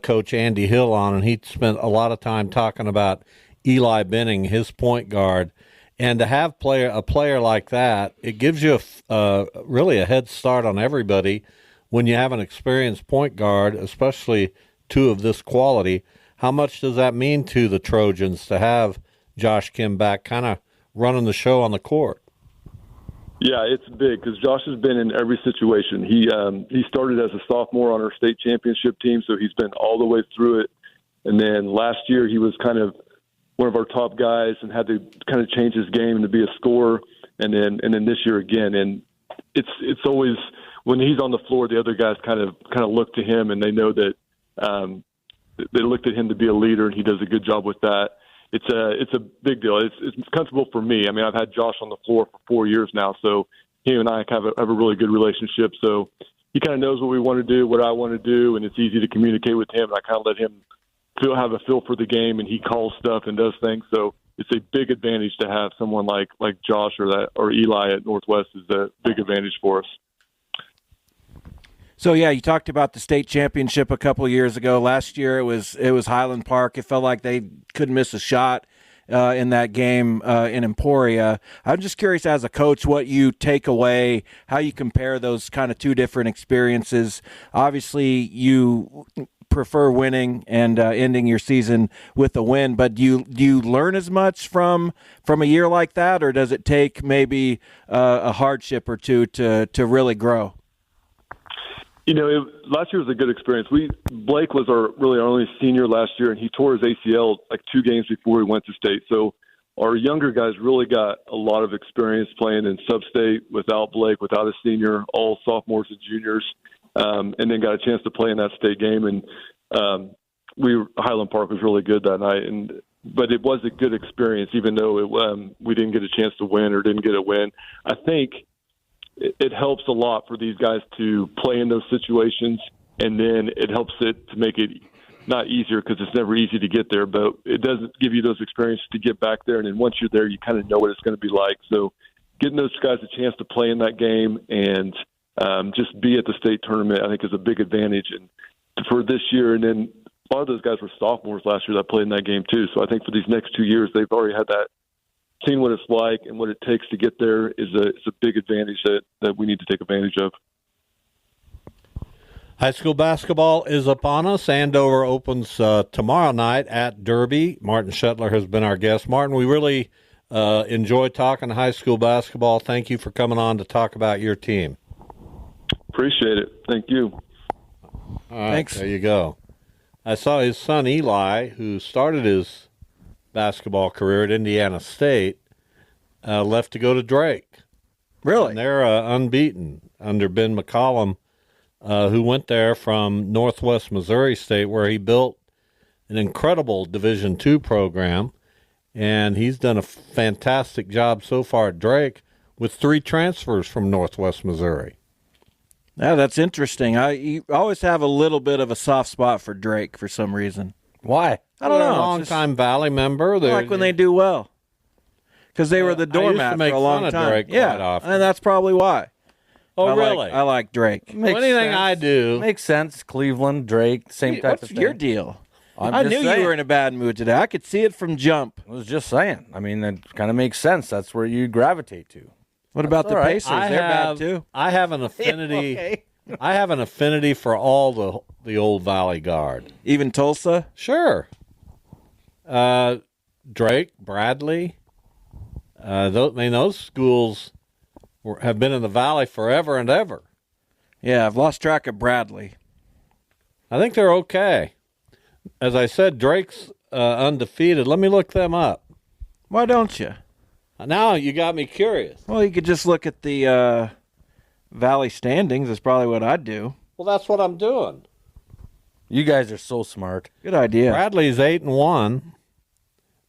coach Andy Hill on, and he spent a lot of time talking about Eli Benning, his point guard. And to have a player like that, it gives you really a head start on everybody when you have an experienced point guard, especially two of this quality. How much does that mean to the Trojans to have Josh Kim back kind of running the show on the court. Yeah, it's big because Josh has been in every situation. He started as a sophomore on our state championship team, so he's been all the way through it. And then last year he was kind of one of our top guys and had to kind of change his game to be a scorer. And then this year again, and it's always when he's on the floor, the other guys kind of look to him, and they know that they looked at him to be a leader, and he does a good job with that. It's a big deal. It's comfortable for me. I mean, I've had Josh on the floor for 4 years now, so he and I have a really good relationship. So he kind of knows what we want to do, what I want to do, and it's easy to communicate with him. And I kind of let him have a feel for the game, and he calls stuff and does things. So it's a big advantage to have someone like Josh or Eli at Northwest is a big advantage for us. So yeah, you talked about the state championship a couple of years ago. Last year it was Highland Park. It felt like they couldn't miss a shot in that game in Emporia. I'm just curious, as a coach, what you take away, how you compare those kind of two different experiences. Obviously, you prefer winning and ending your season with a win, but do you learn as much from a year like that, or does it take maybe a hardship or two to really grow? Last year was a good experience. Blake was our only senior last year, and he tore his ACL like 2 games before he went to state. So our younger guys really got a lot of experience playing in sub-state without Blake, without a senior, all sophomores and juniors, and then got a chance to play in that state game. And Highland Park was really good that night, but it was a good experience, even though we didn't get a chance to win or didn't get a win. I think it helps a lot for these guys to play in those situations, and then it helps it to make it not easier because it's never easy to get there, but it doesn't give you those experiences to get back there. And then once you're there, you kind of know what it's going to be like. So getting those guys a chance to play in that game and just be at the state tournament, I think, is a big advantage. And for this year, and then a lot of those guys were sophomores last year that played in that game too. So I think for these next 2 years, they've already had that, seen what it's like and what it takes to get there is a big advantage that we need to take advantage of. High school basketball is upon us. Andover opens tomorrow night at Derby. Martin Shetler has been our guest. Martin, we really enjoy talking high school basketball. Thank you for coming on to talk about your team. Appreciate it. Thank you. All right, thanks. There you go. I saw his son Eli, who started his basketball career at Indiana State, left to go to Drake. Really? And they're unbeaten under Ben McCollum, who went there from Northwest Missouri State, where he built an incredible Division II program, and he's done a fantastic job so far at Drake with 3 transfers from Northwest Missouri. Yeah, that's interesting. You always have a little bit of a soft spot for Drake for some reason. Why? I don't know. Long-time Valley member. I like when they do well. Because they were the doormat for a long time. Drake quite often. And that's probably why. Oh, really? I like Drake. Anything I do. Makes sense. Cleveland, Drake, same type of thing. What's your deal? I knew you were in a bad mood today. I could see it from jump. I was just saying. I mean, that kind of makes sense. That's where you gravitate to. What about the Pacers? They're bad too. I have an affinity. Okay. I have an affinity for all the old Valley Guard. Even Tulsa? Sure. Drake, Bradley. Those schools have been in the Valley forever and ever. Yeah, I've lost track of Bradley. I think they're okay. As I said, Drake's undefeated. Let me look them up. Why don't you? Now you got me curious. Well, you could just look at the Valley standings. That's probably what I'd do. Well, that's what I'm doing. You guys are so smart. Good idea. Bradley's 8-1.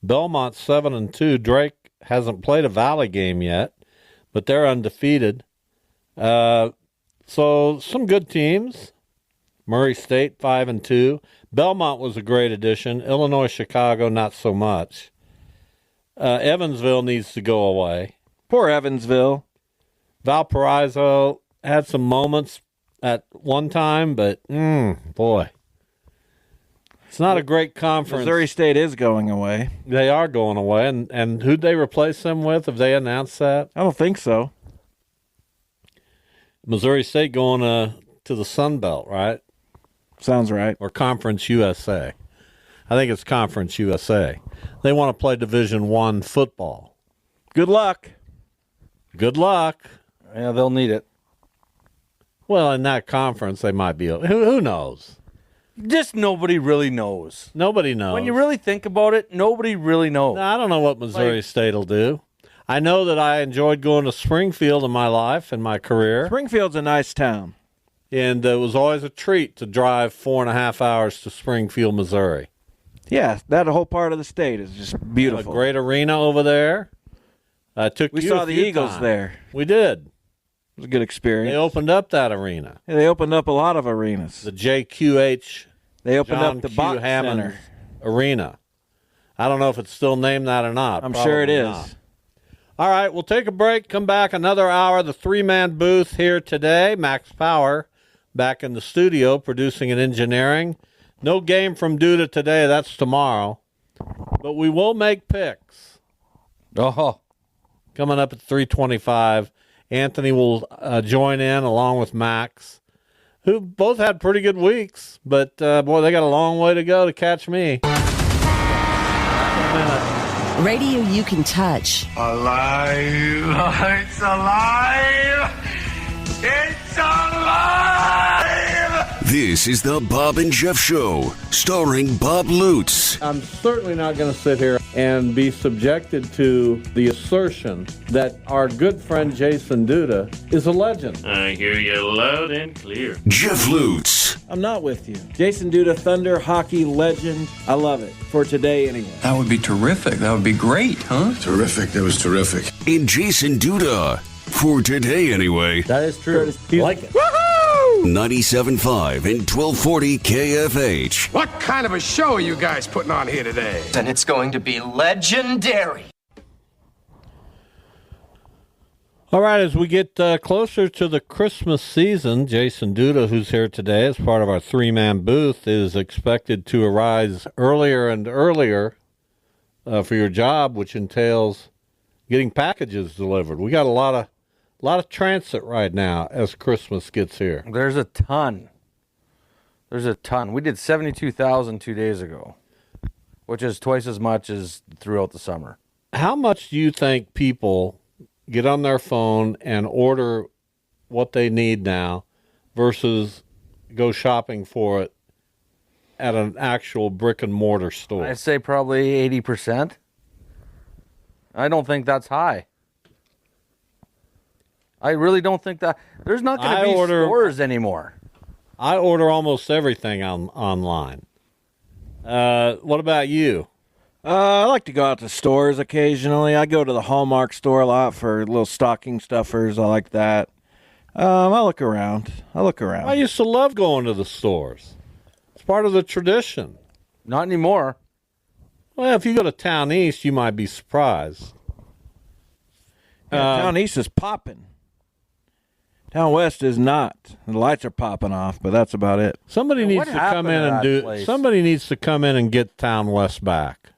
Belmont's 7-2. Drake hasn't played a Valley game yet, but they're undefeated. So some good teams. Murray State 5-2. Belmont was a great addition. Illinois, Chicago, not so much. Evansville needs to go away. Poor Evansville. Valparaiso had some moments at one time, but boy, it's not a great conference. Missouri State is going away. They are going away, and who'd they replace them with? Have they announced that? I don't think so. Missouri State going to the Sun Belt, right? Sounds right. Or Conference USA. I think it's Conference USA. They want to play Division I football. Good luck. Good luck. Yeah, they'll need it. Well, in that conference, they might be. Who knows? Just nobody really knows. Nobody knows. When you really think about it, nobody really knows. No, I don't know what Missouri State will do. I know that I enjoyed going to Springfield in my life and my career. Springfield's a nice town. And it was always a treat to drive 4.5 hours to Springfield, Missouri. Yeah, that whole part of the state is just beautiful. A great arena over there. We saw the Eagles there. We did. It was a good experience. They opened up that arena. Yeah, they opened up a lot of arenas. The JQH. They opened John up the Q. Box Hammond Center. Arena. I don't know if it's still named that or not. I'm sure it is. Not. All right, we'll take a break, come back another hour. The three-man booth here today. Max Power back in the studio producing and engineering. No game from Duda today. That's tomorrow. But we will make picks. Oh. Coming up at 3:25. Anthony will join in along with Max, who both had pretty good weeks. But, boy, they got a long way to go to catch me. Radio you can touch. Alive! It's alive! It's alive! This is the Bob and Jeff Show, starring Bob Lutz. I'm certainly not going to sit here and be subjected to the assertion that our good friend Jason Duda is a legend. I hear you loud and clear. Jeff Lutz. I'm not with you. Jason Duda, Thunder hockey legend. I love it. For today, anyway. That would be terrific. That would be great, huh? Terrific. That was terrific. And Jason Duda. For today, anyway. That is true. I like it. 97.5 and 1240 KFH. What kind of a show are you guys putting on here today? And it's going to be legendary. All right, as we get closer to the Christmas season, Jason Duda, who's here today as part of our three-man booth, is expected to arise earlier and earlier for your job, which entails getting packages delivered. We got a lot of transit right now as Christmas gets here. There's a ton. We did 72,000 2 days ago, which is twice as much as throughout the summer. How much do you think people get on their phone and order what they need now versus go shopping for it at an actual brick and mortar store? I'd say probably 80%. I don't think that's high. I really don't think that. There's not going to be stores anymore. I order almost everything online. What about you? I like to go out to stores occasionally. I go to the Hallmark store a lot for little stocking stuffers. I like that. I look around. I used to love going to the stores. It's part of the tradition. Not anymore. Well, if you go to Town East, you might be surprised. Town East is popping. Town West is not. The lights are popping off, but that's about it. Somebody needs to come in and get Town West back.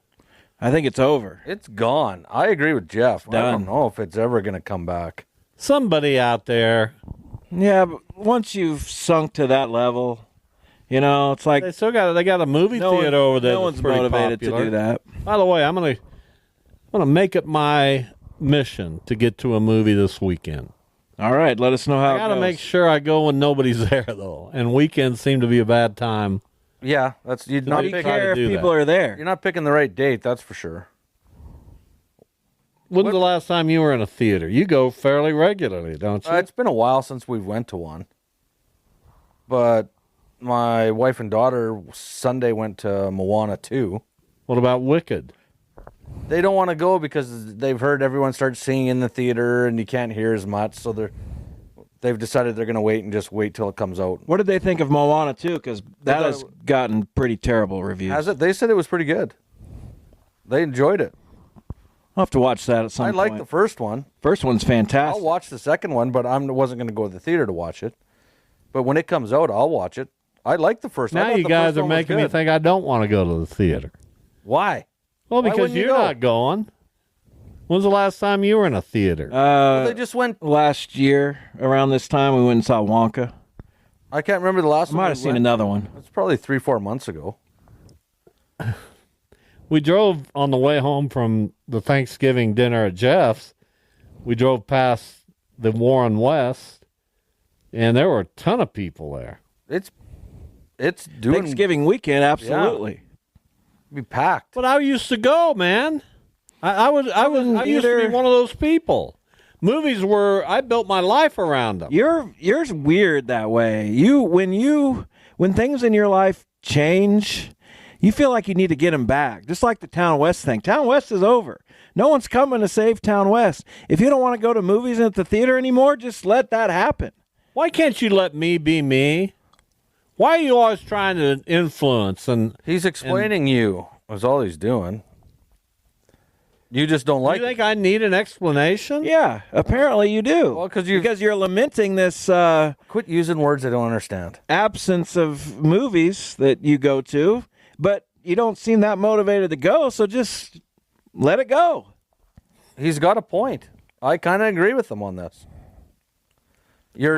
I think it's over. It's gone. I agree with Jeff. Done. I don't know if it's ever going to come back. Somebody out there. Yeah, but once you've sunk to that level, it's like they got a movie theater over there. No one's motivated to do that. By the way, I'm gonna make it my mission to get to a movie this weekend. All right, let us know how it goes. I got to make sure I go when nobody's there, though. And weekends seem to be a bad time. Yeah, you're not picking. Care if people are there. You're not picking the right date, that's for sure. When's the last time you were in a theater? You go fairly regularly, don't you? It's been a while since we went to one. But my wife and daughter Sunday went to Moana 2. What about Wicked? They don't want to go because they've heard everyone start singing in the theater and you can't hear as much. So they've decided they're going to wait till it comes out. What did they think of Moana 2? Because that has gotten pretty terrible reviews. Has it? They said it was pretty good. They enjoyed it. I'll have to watch that at some point. I like the first one. First one's fantastic. I'll watch the second one, but I wasn't going to go to the theater to watch it. But when it comes out, I'll watch it. I like the first one. Now you guys are making me think I don't want to go to the theater. Why? Well, because you're not going. When's the last time you were in a theater? They just went last year around this time. We went and saw Wonka. I can't remember the last one. I might have seen another one. It's probably 3-4 months ago. We drove on the way home from the Thanksgiving dinner at Jeff's. We drove past the Warren West, and there were a ton of people there. It's doing Thanksgiving weekend, absolutely. Be packed. But I used to go, man. I used to be one of those people. Movies I built my life around them. You're weird that way. When things in your life change, you feel like you need to get them back. Just like the Town West thing. Town West is over. No one's coming to save Town West. If you don't want to go to movies at the theater anymore, just let that happen. Why can't you let me be me? Why are you always trying to influence? And he's explaining you. That's all he's doing. You just don't like. You think I need an explanation? Yeah, apparently you do. Well, because you're lamenting this. Quit using words I don't understand. Absence of movies that you go to, but you don't seem that motivated to go. So just let it go. He's got a point. I kind of agree with him on this. You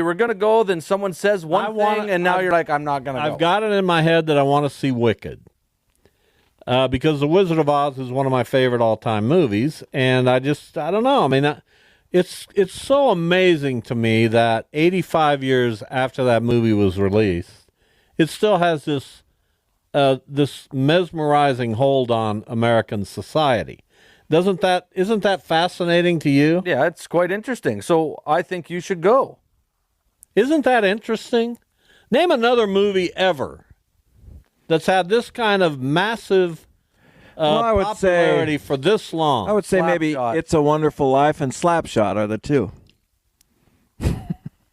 were gonna go, then someone says one thing, and now you're like, I'm not gonna go. I've got it in my head that I want to see Wicked. Because The Wizard of Oz is one of my favorite all-time movies, and I don't know. I mean, it's so amazing to me that 85 years after that movie was released, it still has this mesmerizing hold on American society. Isn't that fascinating to you? Yeah, it's quite interesting. So I think you should go. Isn't that interesting? Name another movie ever that's had this kind of massive popularity for this long. I would say maybe It's a Wonderful Life and Slapshot are the two.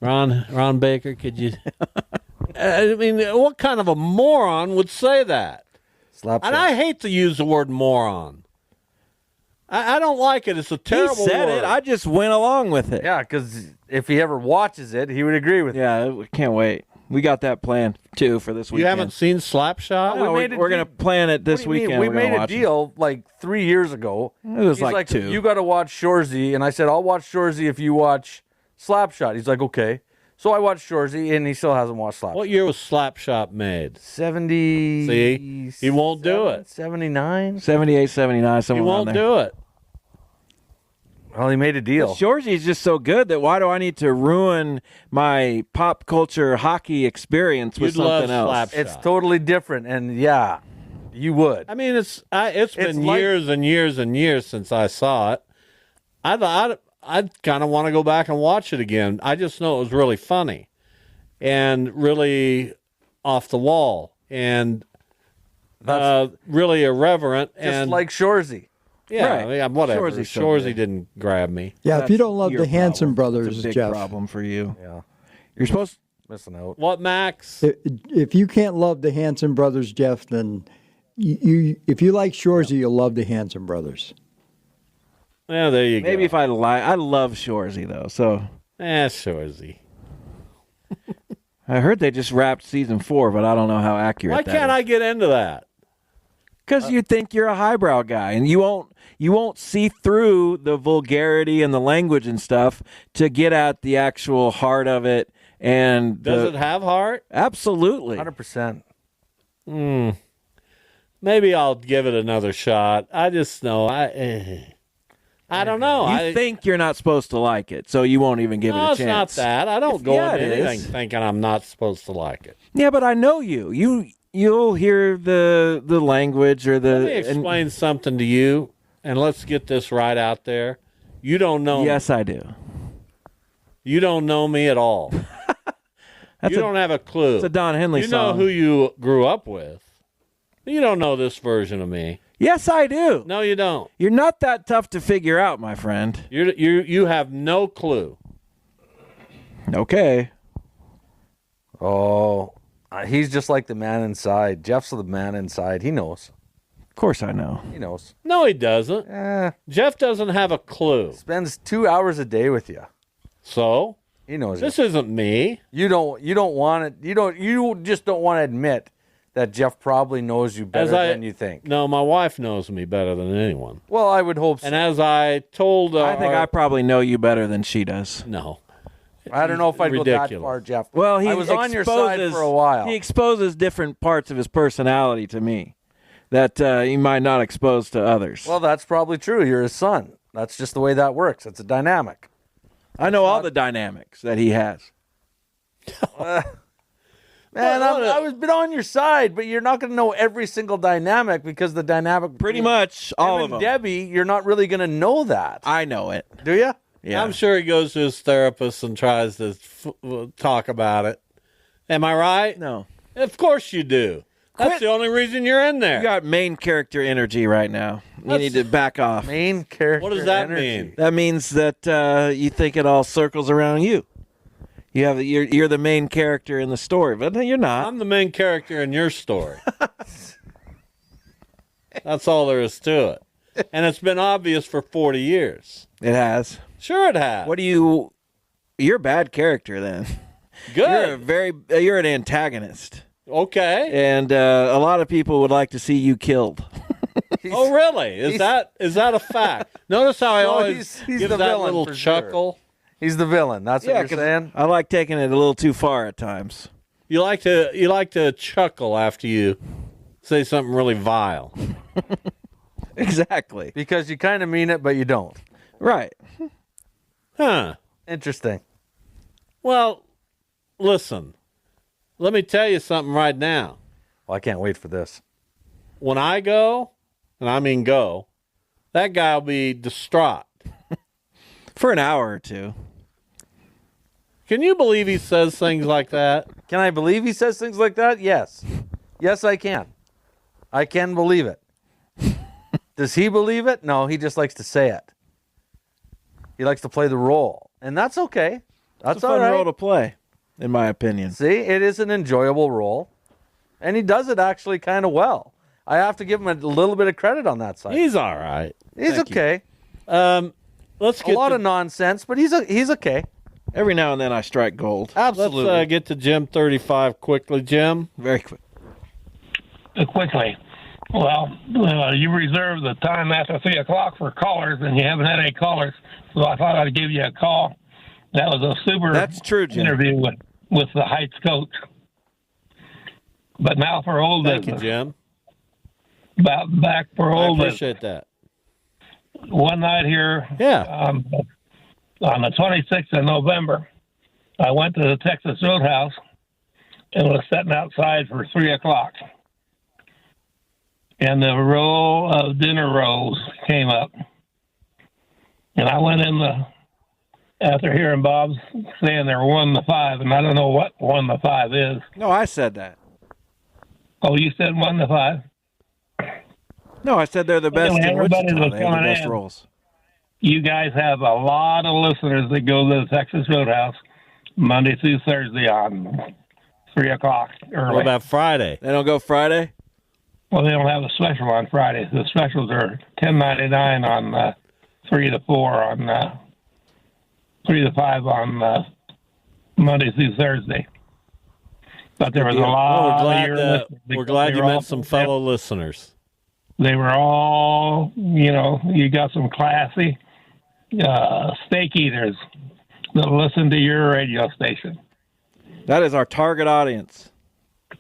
Ron Baker, could you? I mean, what kind of a moron would say that? Slapshot. And I hate to use the word moron. I don't like it. It's a terrible He said word. it. I just went along with it. Yeah, because if he ever watches it, he would agree with Yeah, I can't wait. We got that planned, too, for this weekend. You haven't seen Slapshot? No, we're going to plan it this weekend. We made a deal like 3 years ago. It was He's like 2. You got to watch Shoresy. And I said, I'll watch Shoresy if you watch Slapshot. He's like, okay. So I watched Shoresy, and he still hasn't watched Slapshot. What year was Slapshot made? 70. See? He won't do it. 79? 78, 79, somewhere He won't around there. do it. Well, he made a deal. Shoresy is just so good that why do I need to ruin my pop culture hockey experience with You'd love something else? Slapshot. It's totally different, and yeah, you would. I mean, it's been years and years and years since I saw it. I'd kind of want to go back and watch it again. I just know it was really funny and really off the wall and really irreverent. Just like Shoresy. Yeah, Right. I mean, whatever. Shorzy's so Shoresy good. didn't grab me. Yeah, if you don't love your the Hanson problem. brothers, It's a big Jeff. problem for you. Yeah. You're supposed Missing out. What, Max? If you can't love the Hanson brothers, Jeff, then if you like Shoresy, you'll love the Hanson brothers. Yeah, there you go. Maybe if I love Shoresy, though, so. Shoresy. I heard they just wrapped season 4, but I don't know how accurate Why that can't is. I get into that? Because you think you're a highbrow guy, and you won't see through the vulgarity and the language and stuff to get at the actual heart of it. And Does it have heart? Absolutely, 100%. Maybe I'll give it another shot. I just know I don't know. You think you're not supposed to like it, so you won't even give it a chance. No, it's not that. I don't go Yeah, into it anything is. thinking I'm not supposed to like it. Yeah, but I know you. You'll hear the language or the. Let me explain something to you, and let's get this right out there. You don't know Yes, me. I do. You don't know me at all. You don't have a clue. It's a Don Henley You song. know who you grew up with. You don't know this version of me. Yes, I do. No, you don't. You're not that tough to figure out, my friend. You have no clue. Okay. Oh, he's just like the man inside. Jeff's the man inside. He knows. Of course I know. He knows. No, he doesn't. Jeff doesn't have a clue. Spends 2 hours a day with you. So? He knows This it. isn't me. You don't want it. You just don't want to admit that Jeff probably knows you better than you think. No, my wife knows me better than anyone. Well, I would hope so. And as I told I think I probably know you better than she does. No. I don't know if I'd go that Ridiculous. far, Jeff. Well, I was on your side for a while. He exposes different parts of his personality to me. that you might not expose to others. Well, that's probably true. You're his son. That's just the way that works. It's a dynamic. I know all the dynamics that he has. Man, I was been on your side, but you're not going to know every single dynamic because the dynamic... Pretty much all of them. Debbie, you're not really going to know that. I know it. Do you? Yeah. I'm sure he goes to his therapist and tries to talk about it. Am I right? No. Of course you do. That's the only reason you're in there. You got main character energy right now. You need to back off. Main character What does that energy. mean? That means that you think it all circles around you. You're the main character in the story, but you're not. I'm the main character in your story. That's all there is to it. And it's been obvious for 40 years. It has. Sure it has. You're a bad character then. Good. You're an antagonist. Okay. And a lot of people would like to see you killed. Oh, really? Is that a fact? Notice how I always he's give the that villain little for chuckle. Sure. He's the villain. That's what you're 'cause saying? I like taking it a little too far at times. You like to chuckle after you say something really vile. Exactly. Because you kind of mean it, but you don't. Right. Huh. Interesting. Well, listen. Let me tell you something right now. Well, I can't wait for this. When I go, and I mean go, that guy will be distraught. For an hour or two. Can you believe he says things like that? Can I believe he says things like that? Yes. Yes, I can. I can believe it. Does he believe it? No, he just likes to say it. He likes to play the role. And that's okay. That's It's a fun all right. role to play, in my opinion. See, it is an enjoyable role. And he does it actually kind of well. I have to give him a little bit of credit on that side. He's all right. He's okay. Let's get a lot of nonsense, but he's okay. Every now and then I strike gold. Absolutely. Let's get to Jim 35 quickly, Jim. Very quick. Quickly. Well, you reserved the time after 3 o'clock for callers, and you haven't had any callers, so I thought I'd give you a call. That was a super That's true, Jim. interview with the Heights coach. But now for old Thank you, business. Jim. Back for I old business. appreciate that. One night here, on the 26th of November, I went to the Texas Roadhouse and was sitting outside for 3 o'clock. And the row of dinner rolls came up. And I went in after hearing Bob saying they're 1 to 5, and I don't know what 1 to 5 is. No, I said that. Oh, you said 1 to 5? No, I said they're the best Anyway, in everybody Wichita. was They have the coming best in. rolls. You guys have a lot of listeners that go to the Texas Roadhouse Monday through Thursday on 3 o'clock early. What about Friday? They don't go Friday? Well, they don't have a special on Fridays. The specials are $10.99 on 3 to 4 on 3 to 5 on Monday through Thursday. But there was a lot of your listeners. We're glad They you were met all- some fellow listeners. They were all, you got some classy steak eaters that listen to your radio station. That is our target audience.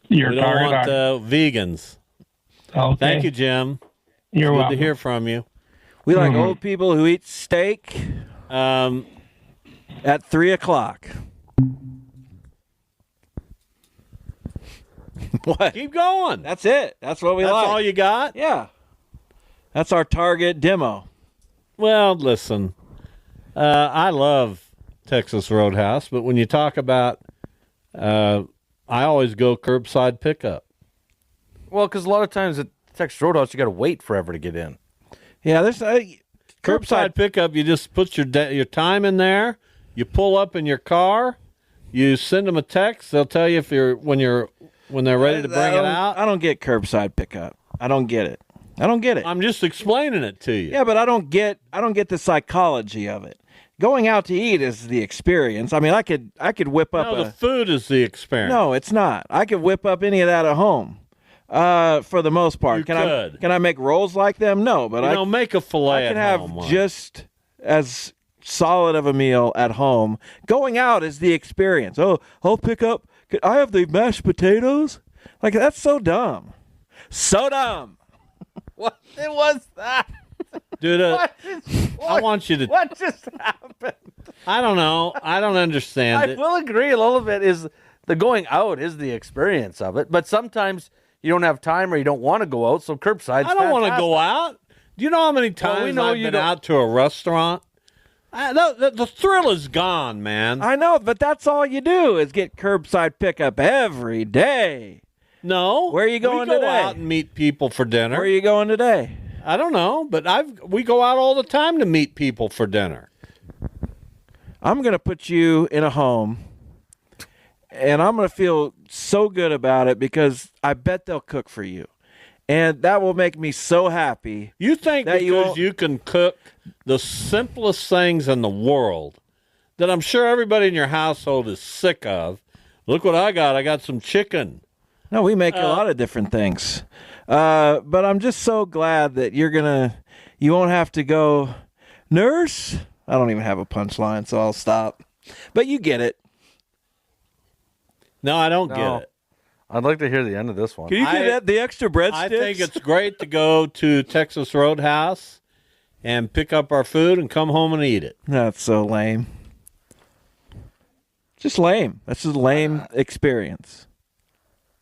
Your We don't target want audience. vegans. Okay. Thank you, Jim. You're It's good welcome. to hear from you. We like old people who eat steak at 3 o'clock. What? Keep going. That's it. That's what we That's like. all you got? Yeah. That's our target demo. Well, listen, I love Texas Roadhouse, but when you talk about, I always go curbside pickup. Well, because a lot of times at Texas Roadhouse, you got to wait forever to get in. Yeah, there's Curbside pickup, you just put your time in there, you pull up in your car, you send them a text, they'll tell you if when they're ready to bring it out. I don't get curbside pickup. I don't get it. I don't get it. I'm just explaining it to you. Yeah, but I don't get the psychology of it. Going out to eat is the experience. I mean, I could whip up No, the food is the experience. No, it's not. I could whip up any of that at home. For the most part. You can I make rolls like them? No, but I make a fillet I can at have home, just as solid of a meal at home. Going out is the experience. Oh, I'll pick up. I have the mashed potatoes. Like, that's so dumb. So dumb. What was that? Dude, I want you to. What just happened? I don't know. I don't understand I it. will agree a little bit is the going out is the experience of it, but sometimes you don't have time or you don't want to go out, so curbside's I don't want to fantastic. go out. Do you know how many times I've been out to a restaurant? The thrill is gone, man. I know, but that's all you do is get curbside pickup every day. No. Where are you going we go today? out and meet people for dinner. Where are you going today? I don't know, but we go out all the time to meet people for dinner. I'm going to put you in a home, and I'm going to feel so good about it because I bet they'll cook for you. And that will make me so happy. You think that because you can cook the simplest things in the world that I'm sure everybody in your household is sick of. Look what I got. I got some chicken. No, we make a lot of different things. But I'm just so glad that you won't have to go, nurse. I don't even have a punchline, so I'll stop. But you get it. No, I don't get it. I'd like to hear the end of this one. Can you get the extra breadsticks? I think it's great to go to Texas Roadhouse and pick up our food and come home and eat it. That's so lame. Just lame. That's just a lame experience.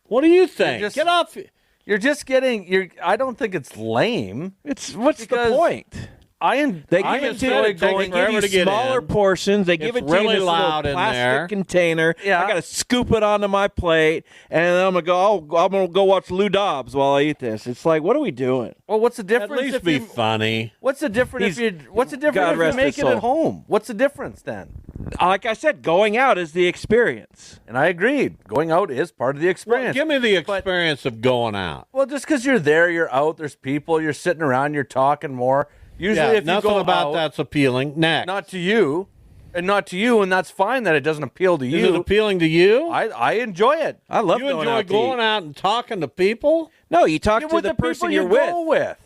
What do you think? Get off. You're just getting. I don't think it's lame. What's the point? They give it to you. They give you smaller portions. They give it to you in this little plastic container. Yeah. I got to scoop it onto my plate, and I'm gonna go. I'm gonna go watch Lou Dobbs while I eat this. It's like, what are we doing? Well, what's the difference? At least be funny. What's the difference if you? What's the difference if you make it at home? What's the difference then? Like I said, going out is the experience. And I agreed. Going out is part of the experience. Well, give me the experience of going out. Well, just because you're there, you're out. There's people. You're sitting around. You're talking more. Usually, if nothing you go about out, that's appealing. Next, not to you, and that's fine that it doesn't appeal to you. Is it appealing to you? I enjoy it. I love you going enjoy out to going eat. out and talking to people. No, you talk to the person you're with.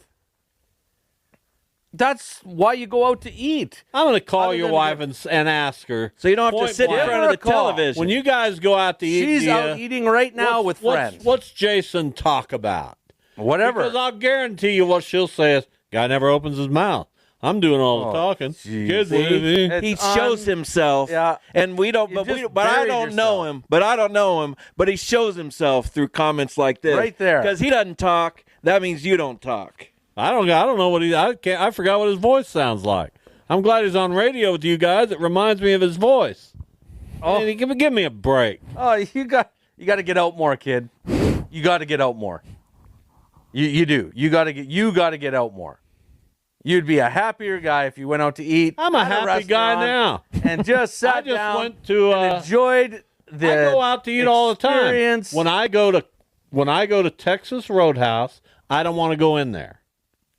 That's why you go out to eat. I'm going to call your wife and ask her. So you don't have to sit in front of the television. When you guys go out to eat, she's out eating right now with friends. What's Jason talk about? Whatever. Because I'll guarantee you what she'll say is, guy never opens his mouth. I'm doing all the talking. Kids, he shows himself. Yeah. And we don't. But I don't know him. But I don't know him. But he shows himself through comments like this. Right there. Because he doesn't talk. That means you don't talk. I don't know what I forgot what his voice sounds like. I'm glad he's on radio with you guys. It reminds me of his voice. Oh, man, give me a break. Oh, you got to get out more, kid. You got to get out more. You do. You got to get out more. You'd be a happier guy if you went out to eat. I'm a happy guy now. And just sat down went to and enjoyed the I go out to eat all the time. When I go to Texas Roadhouse, I don't want to go in there.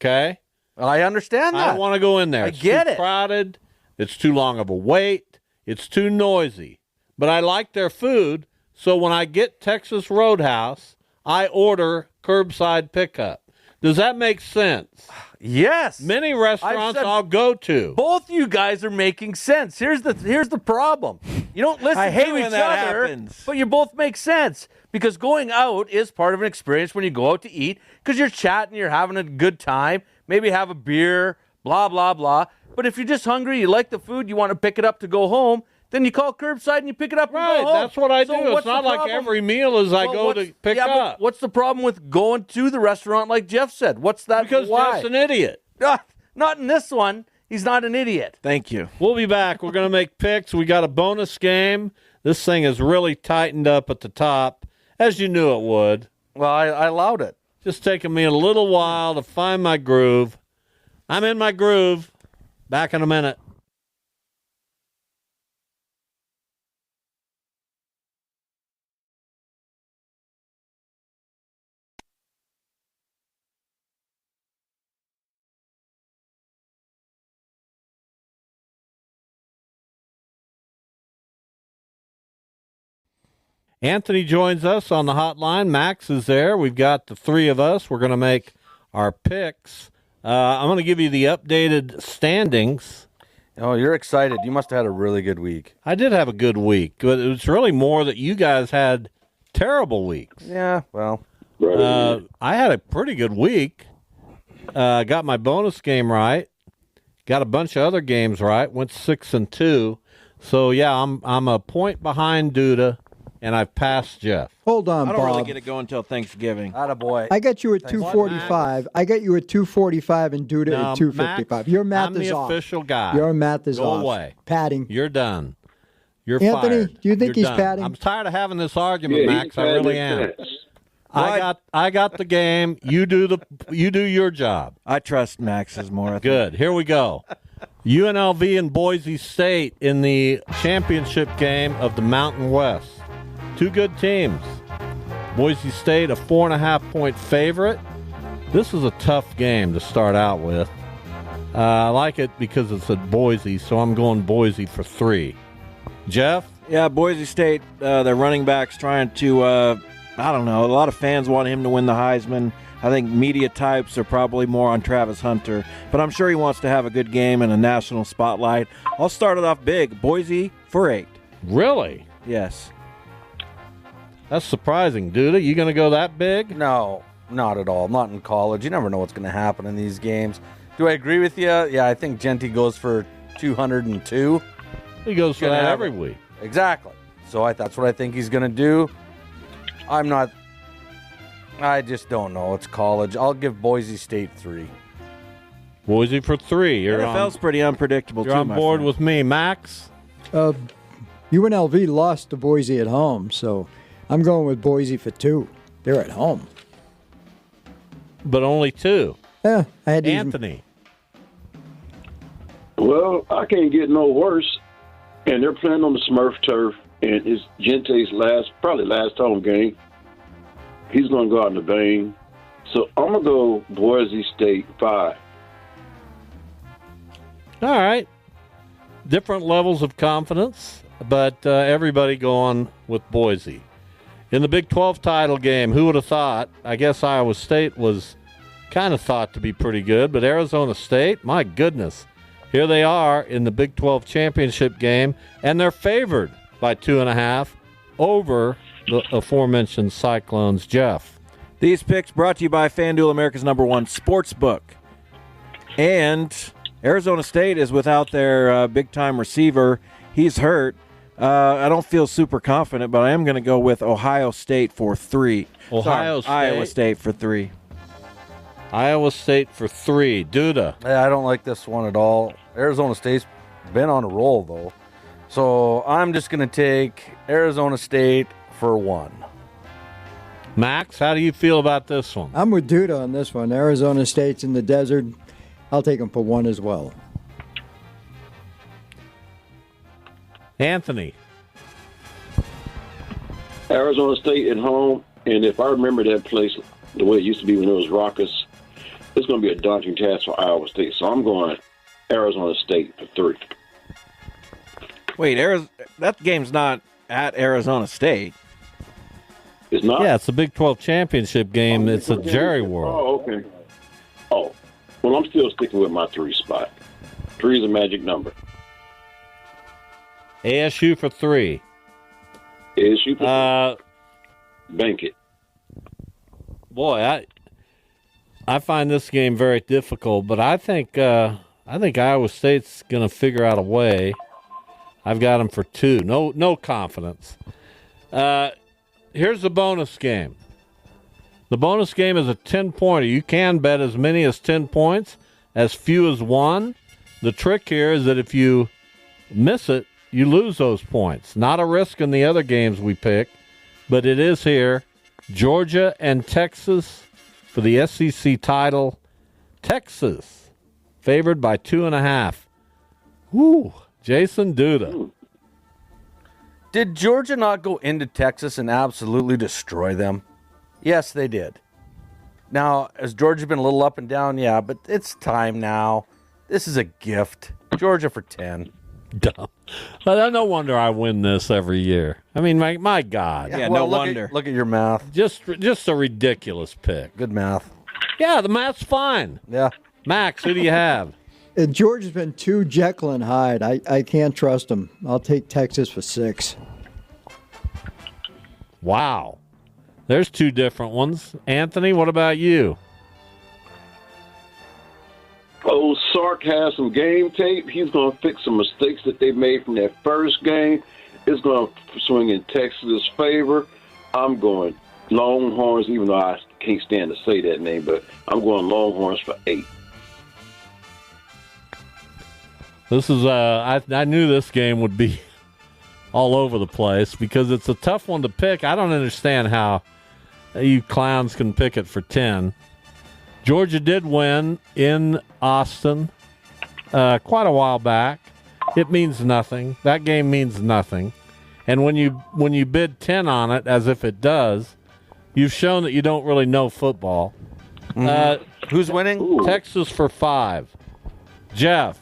Okay? I understand that. I don't want to go in there. I get too crowded. It's too long of a wait. It's too noisy. But I like their food, so when I get Texas Roadhouse, I order curbside pickup. Does that make sense? Yes. Many restaurants I'll go to. Both you guys are making sense. Here's the problem. You don't listen I hate to when each that other, happens. but you both make sense. Because going out is part of an experience when you go out to eat, because you're chatting, you're having a good time, maybe have a beer, blah, blah, blah. But if you're just hungry, you like the food, you want to pick it up to go home, then you call curbside and you pick it up and go home. That's what I do. So It's not like every meal is I go to pick up. But what's the problem with going to the restaurant like Jeff said? What's that? Because why? Jeff's an idiot. Not in this one. He's not an idiot. Thank you. We'll be back. We're going to make picks. We got a bonus game. This thing is really tightened up at the top, as you knew it would. Well, I allowed it. Just taking me a little while to find my groove. I'm in my groove. Back in a minute. Anthony joins us on the hotline. Max is there. We've got the three of us. We're going to make our picks. I'm going to give you the updated standings. Oh, you're excited. You must have had a really good week. I did have a good week, but it was really more that you guys had terrible weeks. Yeah, well. I had a pretty good week. Got my bonus game right. Got a bunch of other games right. Went 6-2. So yeah, I'm a point behind Duda, and I've passed Jeff. Hold on, I don't Bob. really get it going until Thanksgiving. Attaboy. I got you at 245. I got you at 245 and Duda No, at 255. Max, Your math I'm is the off. official guy. Your math is Go off. away. Padding. You're done. You're Anthony, fired. do you think You're he's done. padding? I'm tired of having this argument, Yeah, Max. I really am. I got the game. You do your job. I trust Max's more. I think. Good. Here we go. UNLV and Boise State in the championship game of the Mountain West. Two good teams. Boise State a 4.5-point favorite. This is a tough game to start out with. I like it because it's at Boise, so I'm going Boise for 3. Jeff? Yeah, Boise State, their running back's trying to, I don't know, a lot of fans want him to win the Heisman. I think media types are probably more on Travis Hunter, but I'm sure he wants to have a good game in a national spotlight. I'll start it off big. Boise for 8. Really? Yes. That's surprising. Duda, you going to go that big? No, not at all. Not in college. You never know what's going to happen in these games. Do I agree with you? Yeah, I think Genty goes for 202. He goes for that every week. Exactly. So that's what I think he's going to do. I just don't know. It's college. I'll give Boise State 3. Boise for 3. NFL's pretty unpredictable, You're on board with me. Max? UNLV lost to Boise at home, so I'm going with Boise for 2. They're at home. But only 2. Yeah, I had Anthony. Well, I can't get no worse. And they're playing on the Smurf turf, and it's Gente's probably last home game. He's going to go out in the vein. So I'm going to go Boise State 5. All right. Different levels of confidence, but everybody going with Boise. In the Big 12 title game, who would have thought? I guess Iowa State was kind of thought to be pretty good, but Arizona State, my goodness. Here they are in the Big 12 championship game, and they're favored by 2.5 over the aforementioned Cyclones. Jeff. These picks brought to you by FanDuel, America's #1 sports book. And Arizona State is without their big-time receiver. He's hurt. I don't feel super confident, but I am going to go with Ohio State for 3. Iowa State for 3. Iowa State for 3. Duda. I don't like this one at all. Arizona State's been on a roll, though. So I'm just going to take Arizona State for 1. Max, how do you feel about this one? I'm with Duda on this one. Arizona State's in the desert. I'll take them for 1 as well. Anthony. Arizona State at home, and if I remember that place the way it used to be when it was raucous, it's going to be a daunting task for Iowa State. So I'm going Arizona State for 3. Wait, that game's not at Arizona State. It's not? Yeah, it's a Big 12 championship game. It's at Jerry World. Oh, okay. Oh, well, I'm still sticking with my 3 spot. 3 is a magic number. ASU for 3. ASU for 3. Bank it. Boy, I find this game very difficult, but I think Iowa State's going to figure out a way. I've got them for 2. No confidence. Here's the bonus game. The bonus game is a 10-pointer. You can bet as many as 10 points, as few as 1. The trick here is that if you miss it, you lose those points. Not a risk in the other games we pick, but it is here. Georgia and Texas for the SEC title. Texas favored by 2.5. Woo, Jason Duda. Did Georgia not go into Texas and absolutely destroy them? Yes, they did. Now, has Georgia been a little up and down? Yeah, but it's time now. This is a gift. Georgia for 10. Dumb. But no wonder I win this every year. I mean, my God. Yeah, well, no wonder. Look at your math. Just a ridiculous pick. Good math. Yeah, the math's fine. Yeah. Max, who do you have? Georgia's been too Jekyll and Hyde. I can't trust him. I'll take Texas for 6. Wow. There's 2 different ones. Anthony, what about you? Sark has some game tape. He's going to fix some mistakes that they made from that first game. It's going to swing in Texas' favor. I'm going Longhorns, even though I can't stand to say that name, but I'm going Longhorns for 8. This is I knew this game would be all over the place because it's a tough one to pick. I don't understand how you clowns can pick it for 10. Georgia did win in Austin quite a while back. It means nothing. That game means nothing. And when you bid 10 on it, as if it does, you've shown that you don't really know football. Who's winning? Texas for 5. Jeff.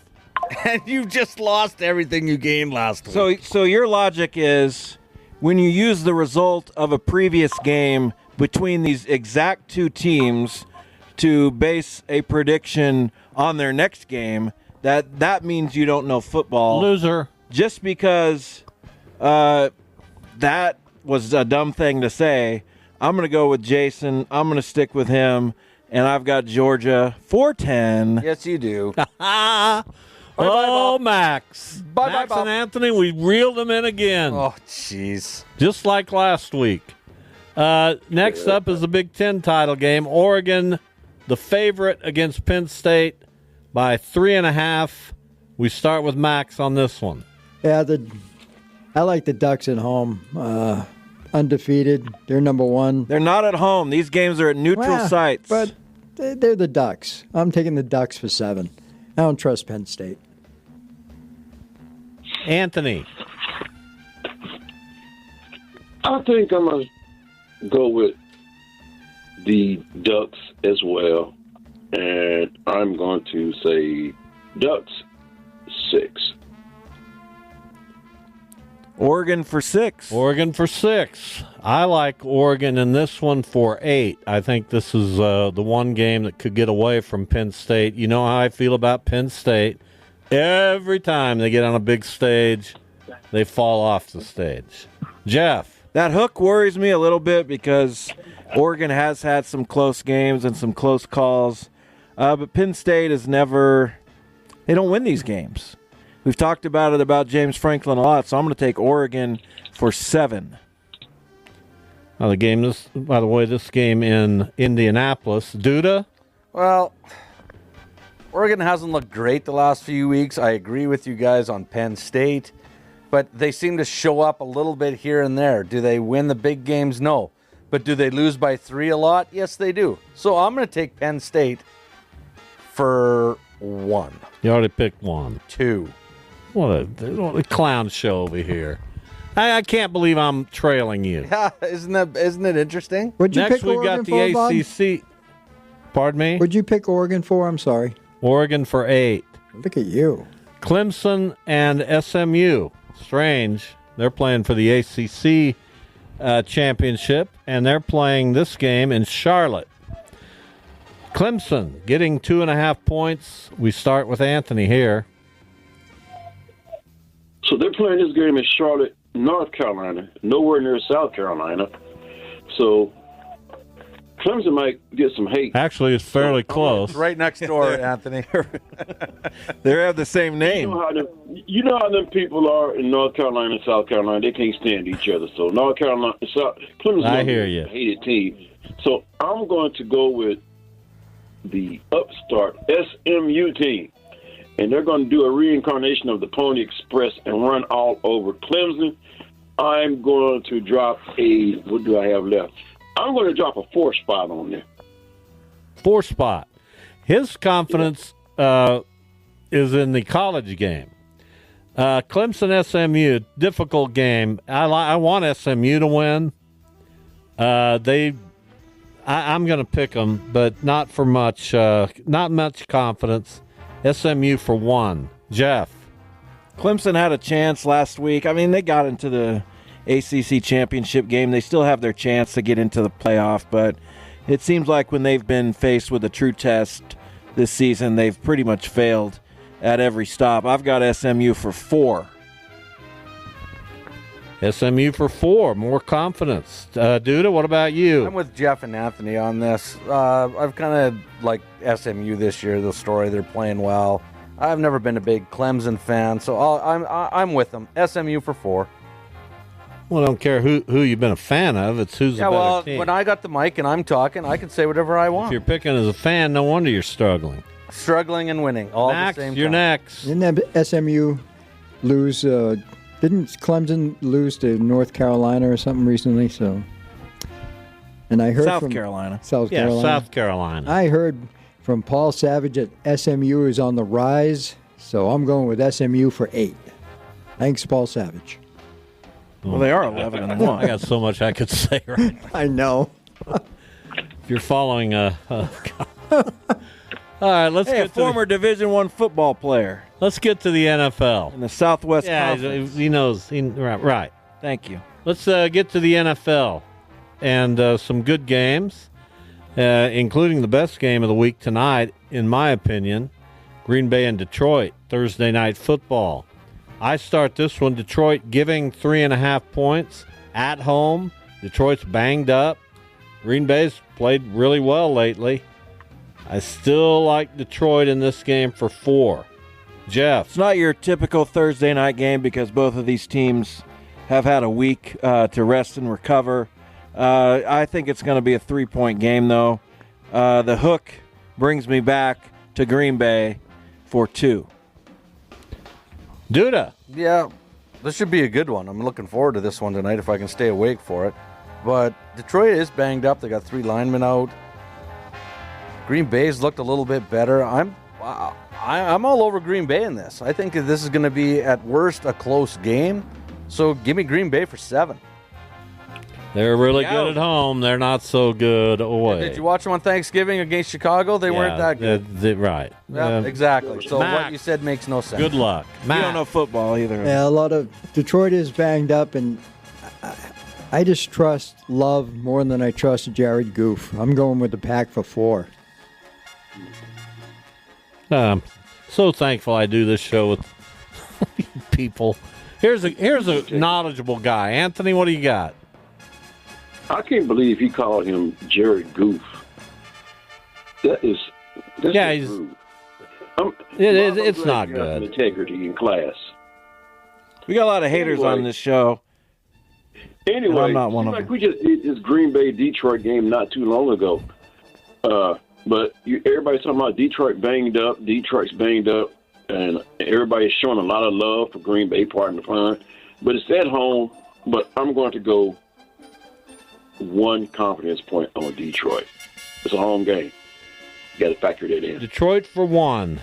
And you just lost everything you gained last week. So your logic is when you use the result of a previous game between these exact two teams to base a prediction on their next game, that means you don't know football. Loser. Just because that was a dumb thing to say, I'm going to go with Jason. I'm going to stick with him, and I've got Georgia for 10. Yes, you do. Oh, Max. Max Bob. and Anthony, we reeled them in again. Oh, jeez. Just like last week. Next up is the Big Ten title game. Oregon, the favorite against Penn State by 3.5. We start with Max on this one. Yeah, I like the Ducks at home. Undefeated. They're number 1. They're not at home. These games are at neutral sites. But they're the Ducks. I'm taking the Ducks for 7. I don't trust Penn State. Anthony. I think I'm going to go with the Ducks as well. And I'm going to say Ducks 6. Oregon for 6. Oregon for 6. I like Oregon in this one for 8. I think this is the one game that could get away from Penn State. You know how I feel about Penn State. Every time they get on a big stage, they fall off the stage. Jeff. That hook worries me a little bit because Oregon has had some close games and some close calls. But Penn State is never – they don't win these games. We've talked about it about James Franklin a lot, so I'm going to take Oregon for 7. By the way, this game in Indianapolis. Duda? Well, Oregon hasn't looked great the last few weeks. I agree with you guys on Penn State, but they seem to show up a little bit here and there. Do they win the big games? No. But do they lose by 3 a lot? Yes, they do. So I'm going to take Penn State for 1. You already picked 1. 2. What a clown show over here. I can't believe I'm trailing you. Yeah, isn't it interesting? Would you Next, pick we've Oregon got the for, ACC. Bob? Pardon me? Would you pick Oregon for? I'm sorry. Oregon for 8. Look at you. Clemson and SMU. Strange. They're playing for the ACC championship, and they're playing this game in Charlotte. Clemson getting 2.5 points. We start with Anthony here. So they're playing this game in Charlotte, North Carolina, nowhere near South Carolina. So Clemson might get some hate. Actually, it's fairly close. It's right next door, Anthony. They have the same name. You know how them people are in North Carolina and South Carolina. They can't stand each other. So North Carolina, Clemson's I hear you. A hated team. So I'm going to go with the upstart SMU team. And they're going to do a reincarnation of the Pony Express and run all over Clemson. I'm going to drop what do I have left? I'm going to drop a 4 spot on there. 4 spot. His confidence is in the college game. Clemson SMU, difficult game. I want SMU to win. I'm going to pick them, but not for much. Not much confidence. SMU for 1. Jeff. Clemson had a chance last week. I mean, they got into the ACC championship game. They still have their chance to get into the playoff, but it seems like when they've been faced with a true test this season, they've pretty much failed at every stop. I've got SMU for 4. SMU for 4, more confidence. Duda, what about you? I'm with Jeff and Anthony on this. I've kind of liked SMU this year, the story. They're playing well. I've never been a big Clemson fan, so I'm with them. SMU for 4. Well, I don't care who you've been a fan of. It's who's the better team. When I got the mic and I'm talking, I can say whatever I want. If you're picking as a fan, no wonder you're struggling. Struggling and winning all Max, at the same you're time. next. Didn't that SMU lose? Didn't Clemson lose to North Carolina or something recently? So, and I heard South from Carolina. South Carolina. Yeah, South Carolina. I heard from Paul Savage that SMU is on the rise, so I'm going with SMU for 8. Thanks, Paul Savage. Well, they are 11-1. I got so much I could say right now. I know. If you're following all right, let's Hey, get a former Division I football player let's get to the NFL. in the Southwest Yeah, Conference. he knows. Right. Thank you. Let's get to the NFL and some good games, including the best game of the week tonight, in my opinion, Green Bay and Detroit, Thursday Night Football. I start this one, Detroit giving 3.5 points at home. Detroit's banged up. Green Bay's played really well lately. I still like Detroit in this game for 4. Jeff. It's not your typical Thursday night game because both of these teams have had a week to rest and recover. I think it's going to be a 3-point game, though. The hook brings me back to Green Bay for 2. Duda. Yeah, this should be a good one. I'm looking forward to this one tonight if I can stay awake for it. But Detroit is banged up. They got 3 linemen out. Green Bay's looked a little bit better. I'm all over Green Bay in this. I think this is going to be, at worst, a close game. So give me Green Bay for 7. They're really good at home. They're not so good away. Did you watch them on Thanksgiving against Chicago? They weren't that good. Right. Yeah, exactly. So Max, what you said makes no sense. Good luck. You don't know football either. Yeah, a lot of Detroit is banged up, and I just trust Love more than I trust Jared Goff. I'm going with the Pack for 4. So thankful I do this show with people. Here's a knowledgeable guy. Anthony, what do you got? I can't believe he called him Jared Goof. That's he's rude. it's not good. Integrity in class. We got a lot of haters on this show. Anyway, I'm not one of them. We just did this Green Bay Detroit game not too long ago. But everybody's talking about Detroit's banged up, and everybody's showing a lot of love for Green Bay, pardon the pun. But it's at home, but I'm going to go 1 confidence point on Detroit. It's a home game. You got to factor that in. Detroit for 1.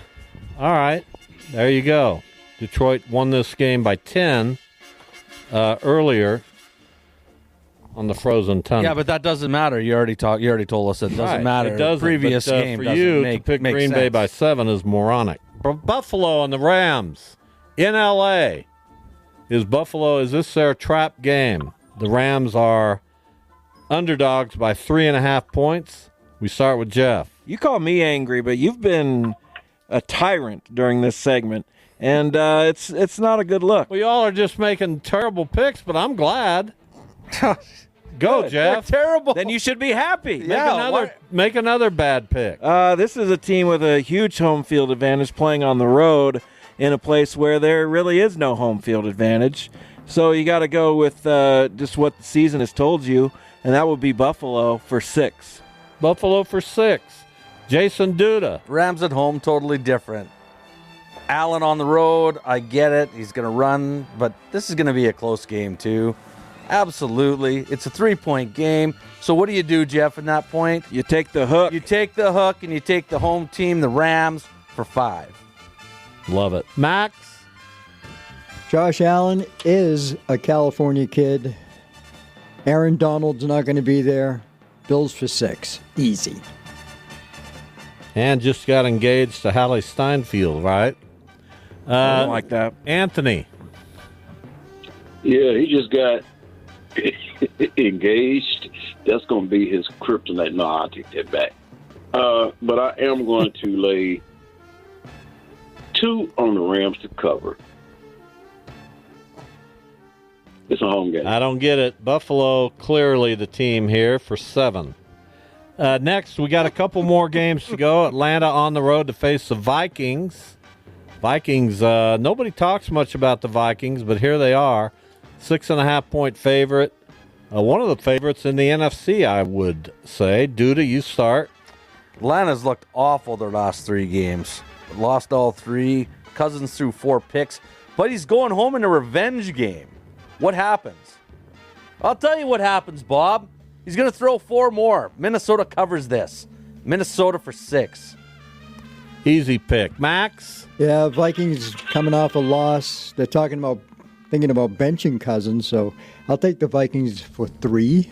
All right. There you go. Detroit won this game by 10 earlier on the frozen tundra. Yeah, but that doesn't matter. You already told us it doesn't matter. It doesn't. Previous but, game for doesn't you make, to pick make Green sense. Bay by 7 is moronic. Buffalo and the Rams in L.A. Is this their trap game? The Rams are underdogs by 3.5 points. We start with Jeff. You call me angry, but you've been a tyrant during this segment, and it's not a good look. Well, y'all are just making terrible picks, but I'm glad. Go, Jeff. They're terrible. Then you should be happy. Make another bad pick. This is a team with a huge home field advantage playing on the road in a place where there really is no home field advantage. So you got to go with just what the season has told you, and that would be Buffalo for 6. Buffalo for 6. Jason Duda. Rams at home, totally different. Allen on the road, I get it. He's going to run, but this is going to be a close game too. Absolutely. It's a 3-point game. So what do you do, Jeff, at that point? You take the hook. You take the hook, and you take the home team, the Rams, for 5. Love it. Max? Josh Allen is a California kid. Aaron Donald's not going to be there. Bills for 6. Easy. And just got engaged to Hallie Steinfeld, right? I don't like that. Anthony. Yeah, he just got engaged. That's going to be his kryptonite. No, I'll take that back. But I am going to lay 2 on the Rams to cover. It's a home game. I don't get it. Buffalo clearly the team here for 7. Next, we got a couple more games to go. Atlanta on the road to face the Vikings. Vikings, nobody talks much about the Vikings, but here they are. 6.5-point favorite. One of the favorites in the NFC, I would say. Duda, you start. Atlanta's looked awful their last 3 games. Lost all 3. Cousins threw 4 picks. But he's going home in a revenge game. What happens? I'll tell you what happens, Bob. He's going to throw 4 more. Minnesota covers this. Minnesota for 6. Easy pick. Max? Yeah, Vikings coming off a loss. They're thinking about benching Cousins, so I'll take the Vikings for 3.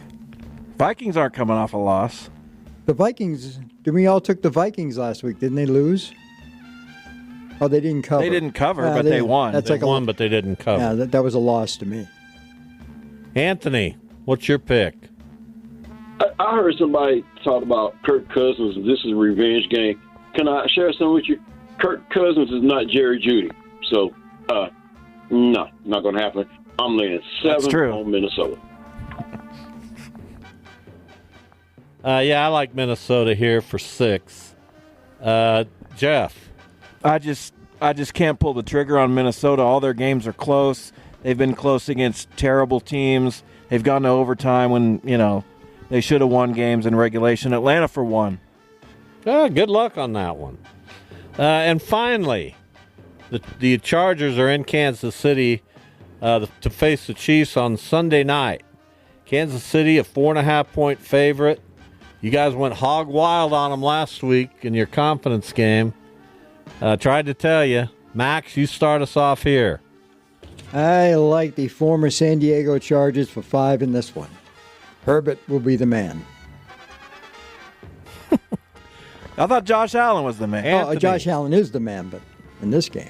Vikings aren't coming off a loss. The Vikings, we all took the Vikings last week, didn't they lose? Oh, they didn't cover. They didn't cover, but they won. They won, but they didn't cover. Yeah, that was a loss to me. Anthony, what's your pick? I heard somebody talk about Kirk Cousins. This is a revenge game. Can I share something with you? Kirk Cousins is not Jerry Jeudy. So, no, not going to happen. I'm laying 7 on Minnesota. Yeah, I like Minnesota here for 6. Jeff? I just can't pull the trigger on Minnesota. All their games are close. They've been close against terrible teams. They've gone to overtime when, they should have won games in regulation. Atlanta for 1. Good luck on that one. And finally, the Chargers are in Kansas City to face the Chiefs on Sunday night. Kansas City, a 4.5-point favorite. You guys went hog wild on them last week in your confidence game. Tried to tell you. Max, you start us off here. I like the former San Diego Chargers for 5 in this one. Herbert will be the man. I thought Josh Allen was the man. Oh, Josh Allen is the man, but in this game.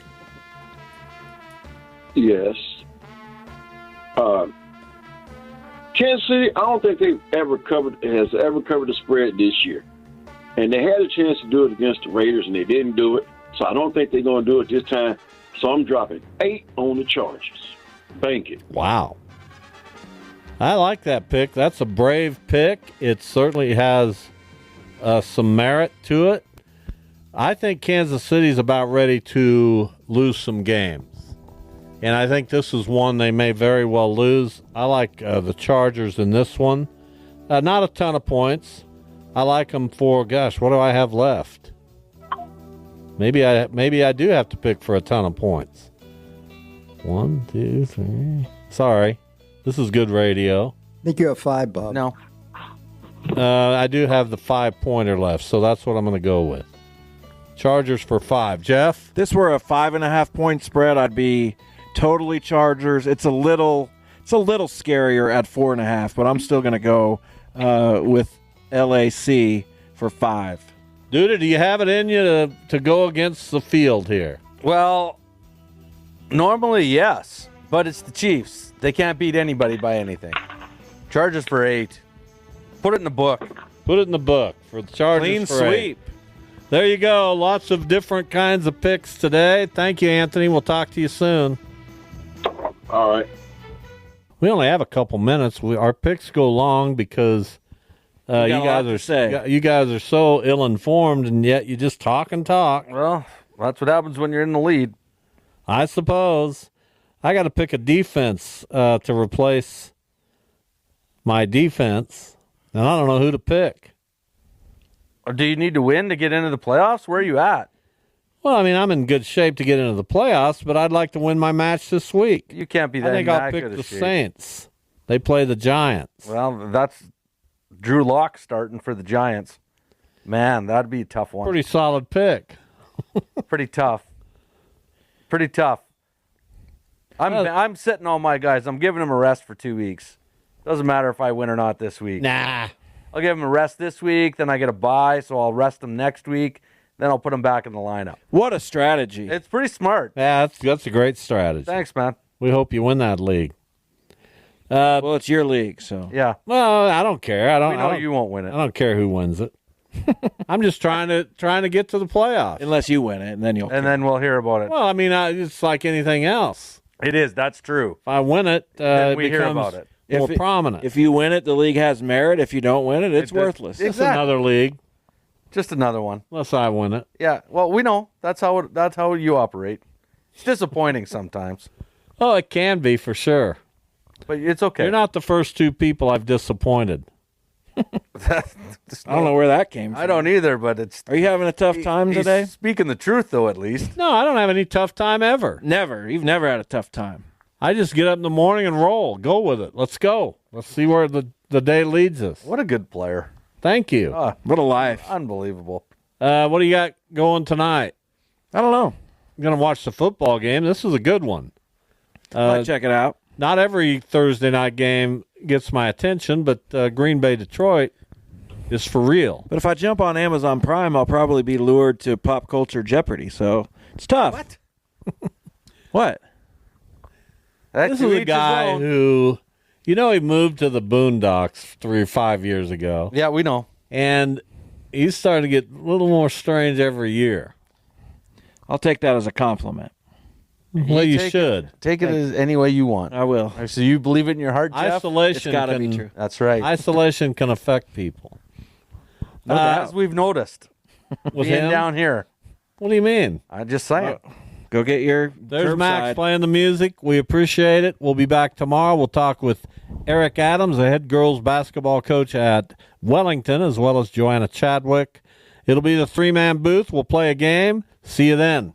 Yes. Kansas City, I don't think has ever covered the spread this year. And they had a chance to do it against the Raiders, and they didn't do it. So I don't think they're going to do it this time. So I'm dropping 8 on the Chargers. Bank it. Wow. I like that pick. That's a brave pick. It certainly has some merit to it. I think Kansas City's about ready to lose some games. And I think this is one they may very well lose. I like the Chargers in this one. Not a ton of points. I like them for, gosh, what do I have left? Maybe I do have to pick for a ton of points. 1, 2, 3. Sorry. This is good radio. I think you have 5, Bob. No. I do have the 5-pointer left, so that's what I'm going to go with. Chargers for 5. Jeff? If this were a 5.5-point spread, I'd be totally Chargers. It's a little scarier at 4.5, but I'm still going to go with LAC for 5. Duda, do you have it in you to go against the field here? Well, normally, yes. But it's the Chiefs. They can't beat anybody by anything. Chargers for 8. Put it in the book. Put it in the book for the Chargers. Clean for sweep. 8. There you go. Lots of different kinds of picks today. Thank you, Anthony. We'll talk to you soon. All right. We only have a couple minutes. Our picks go long because you guys are so ill-informed, and yet you just talk and talk. Well, that's what happens when you're in the lead. I suppose. I got to pick a defense to replace my defense, and I don't know who to pick. Or do you need to win to get into the playoffs? Where are you at? Well, I mean, I'm in good shape to get into the playoffs, but I'd like to win my match this week. You can't be that. I think I'll pick the Saints. They play the Giants. Well, that's Drew Lock starting for the Giants. Man, that'd be a tough one. Pretty solid pick. Pretty tough. I'm sitting all my guys. I'm giving them a rest for 2 weeks. Doesn't matter if I win or not this week. Nah. I'll give them a rest this week, then I get a bye, so I'll rest them next week. Then I'll put them back in the lineup. What a strategy. It's pretty smart. Yeah, that's a great strategy. Thanks, man. We hope you win that league. Well, it's your league, so. Yeah. Well, I don't care. We know you won't win it. I don't care who wins it. I'm just trying to get to the playoffs. Unless you win it, and then then we'll hear about it. Well, I mean, it's like anything else. It is. That's true. If I win it, Then it we hear becomes about it. more prominent. If you win it, the league has merit. If you don't win it, it's worthless. It's another league. Just another one. Unless I win it. Yeah. Well, we know that's how you operate. It's disappointing sometimes. Oh, it can be for sure. But it's okay. You're not the first two people I've disappointed. I don't know where that came from. I don't either, but it's... Are you having a tough time today? Speaking the truth, though, at least. No, I don't have any tough time ever. Never. You've never had a tough time. I just get up in the morning and roll. Go with it. Let's go. Let's see where the day leads us. What a good player. Thank you. What a life. Unbelievable. What do you got going tonight? I don't know. I'm going to watch the football game. This is a good one. Might check it out. Not every Thursday night game gets my attention, but Green Bay Detroit is for real. But if I jump on Amazon Prime, I'll probably be lured to Pop Culture Jeopardy, so it's tough. What? What? This is a guy who, he moved to the Boondocks 3 or 5 years ago. Yeah, we know. And he's starting to get a little more strange every year. I'll take that as a compliment. Well, you should. Take it as any way you want. I will. So you believe it in your heart, Jeff? Isolation It's gotta can, be true. That's right. Isolation can affect people. As we've noticed. With being him? down here. What do you mean? I just say it. Go get your There's curbside. Max playing the music. We appreciate it. We'll be back tomorrow. We'll talk with Eric Adams, the head girls basketball coach at Wellington, as well as Joanna Chadwick. It'll be the 3-man booth. We'll play a game. See you then.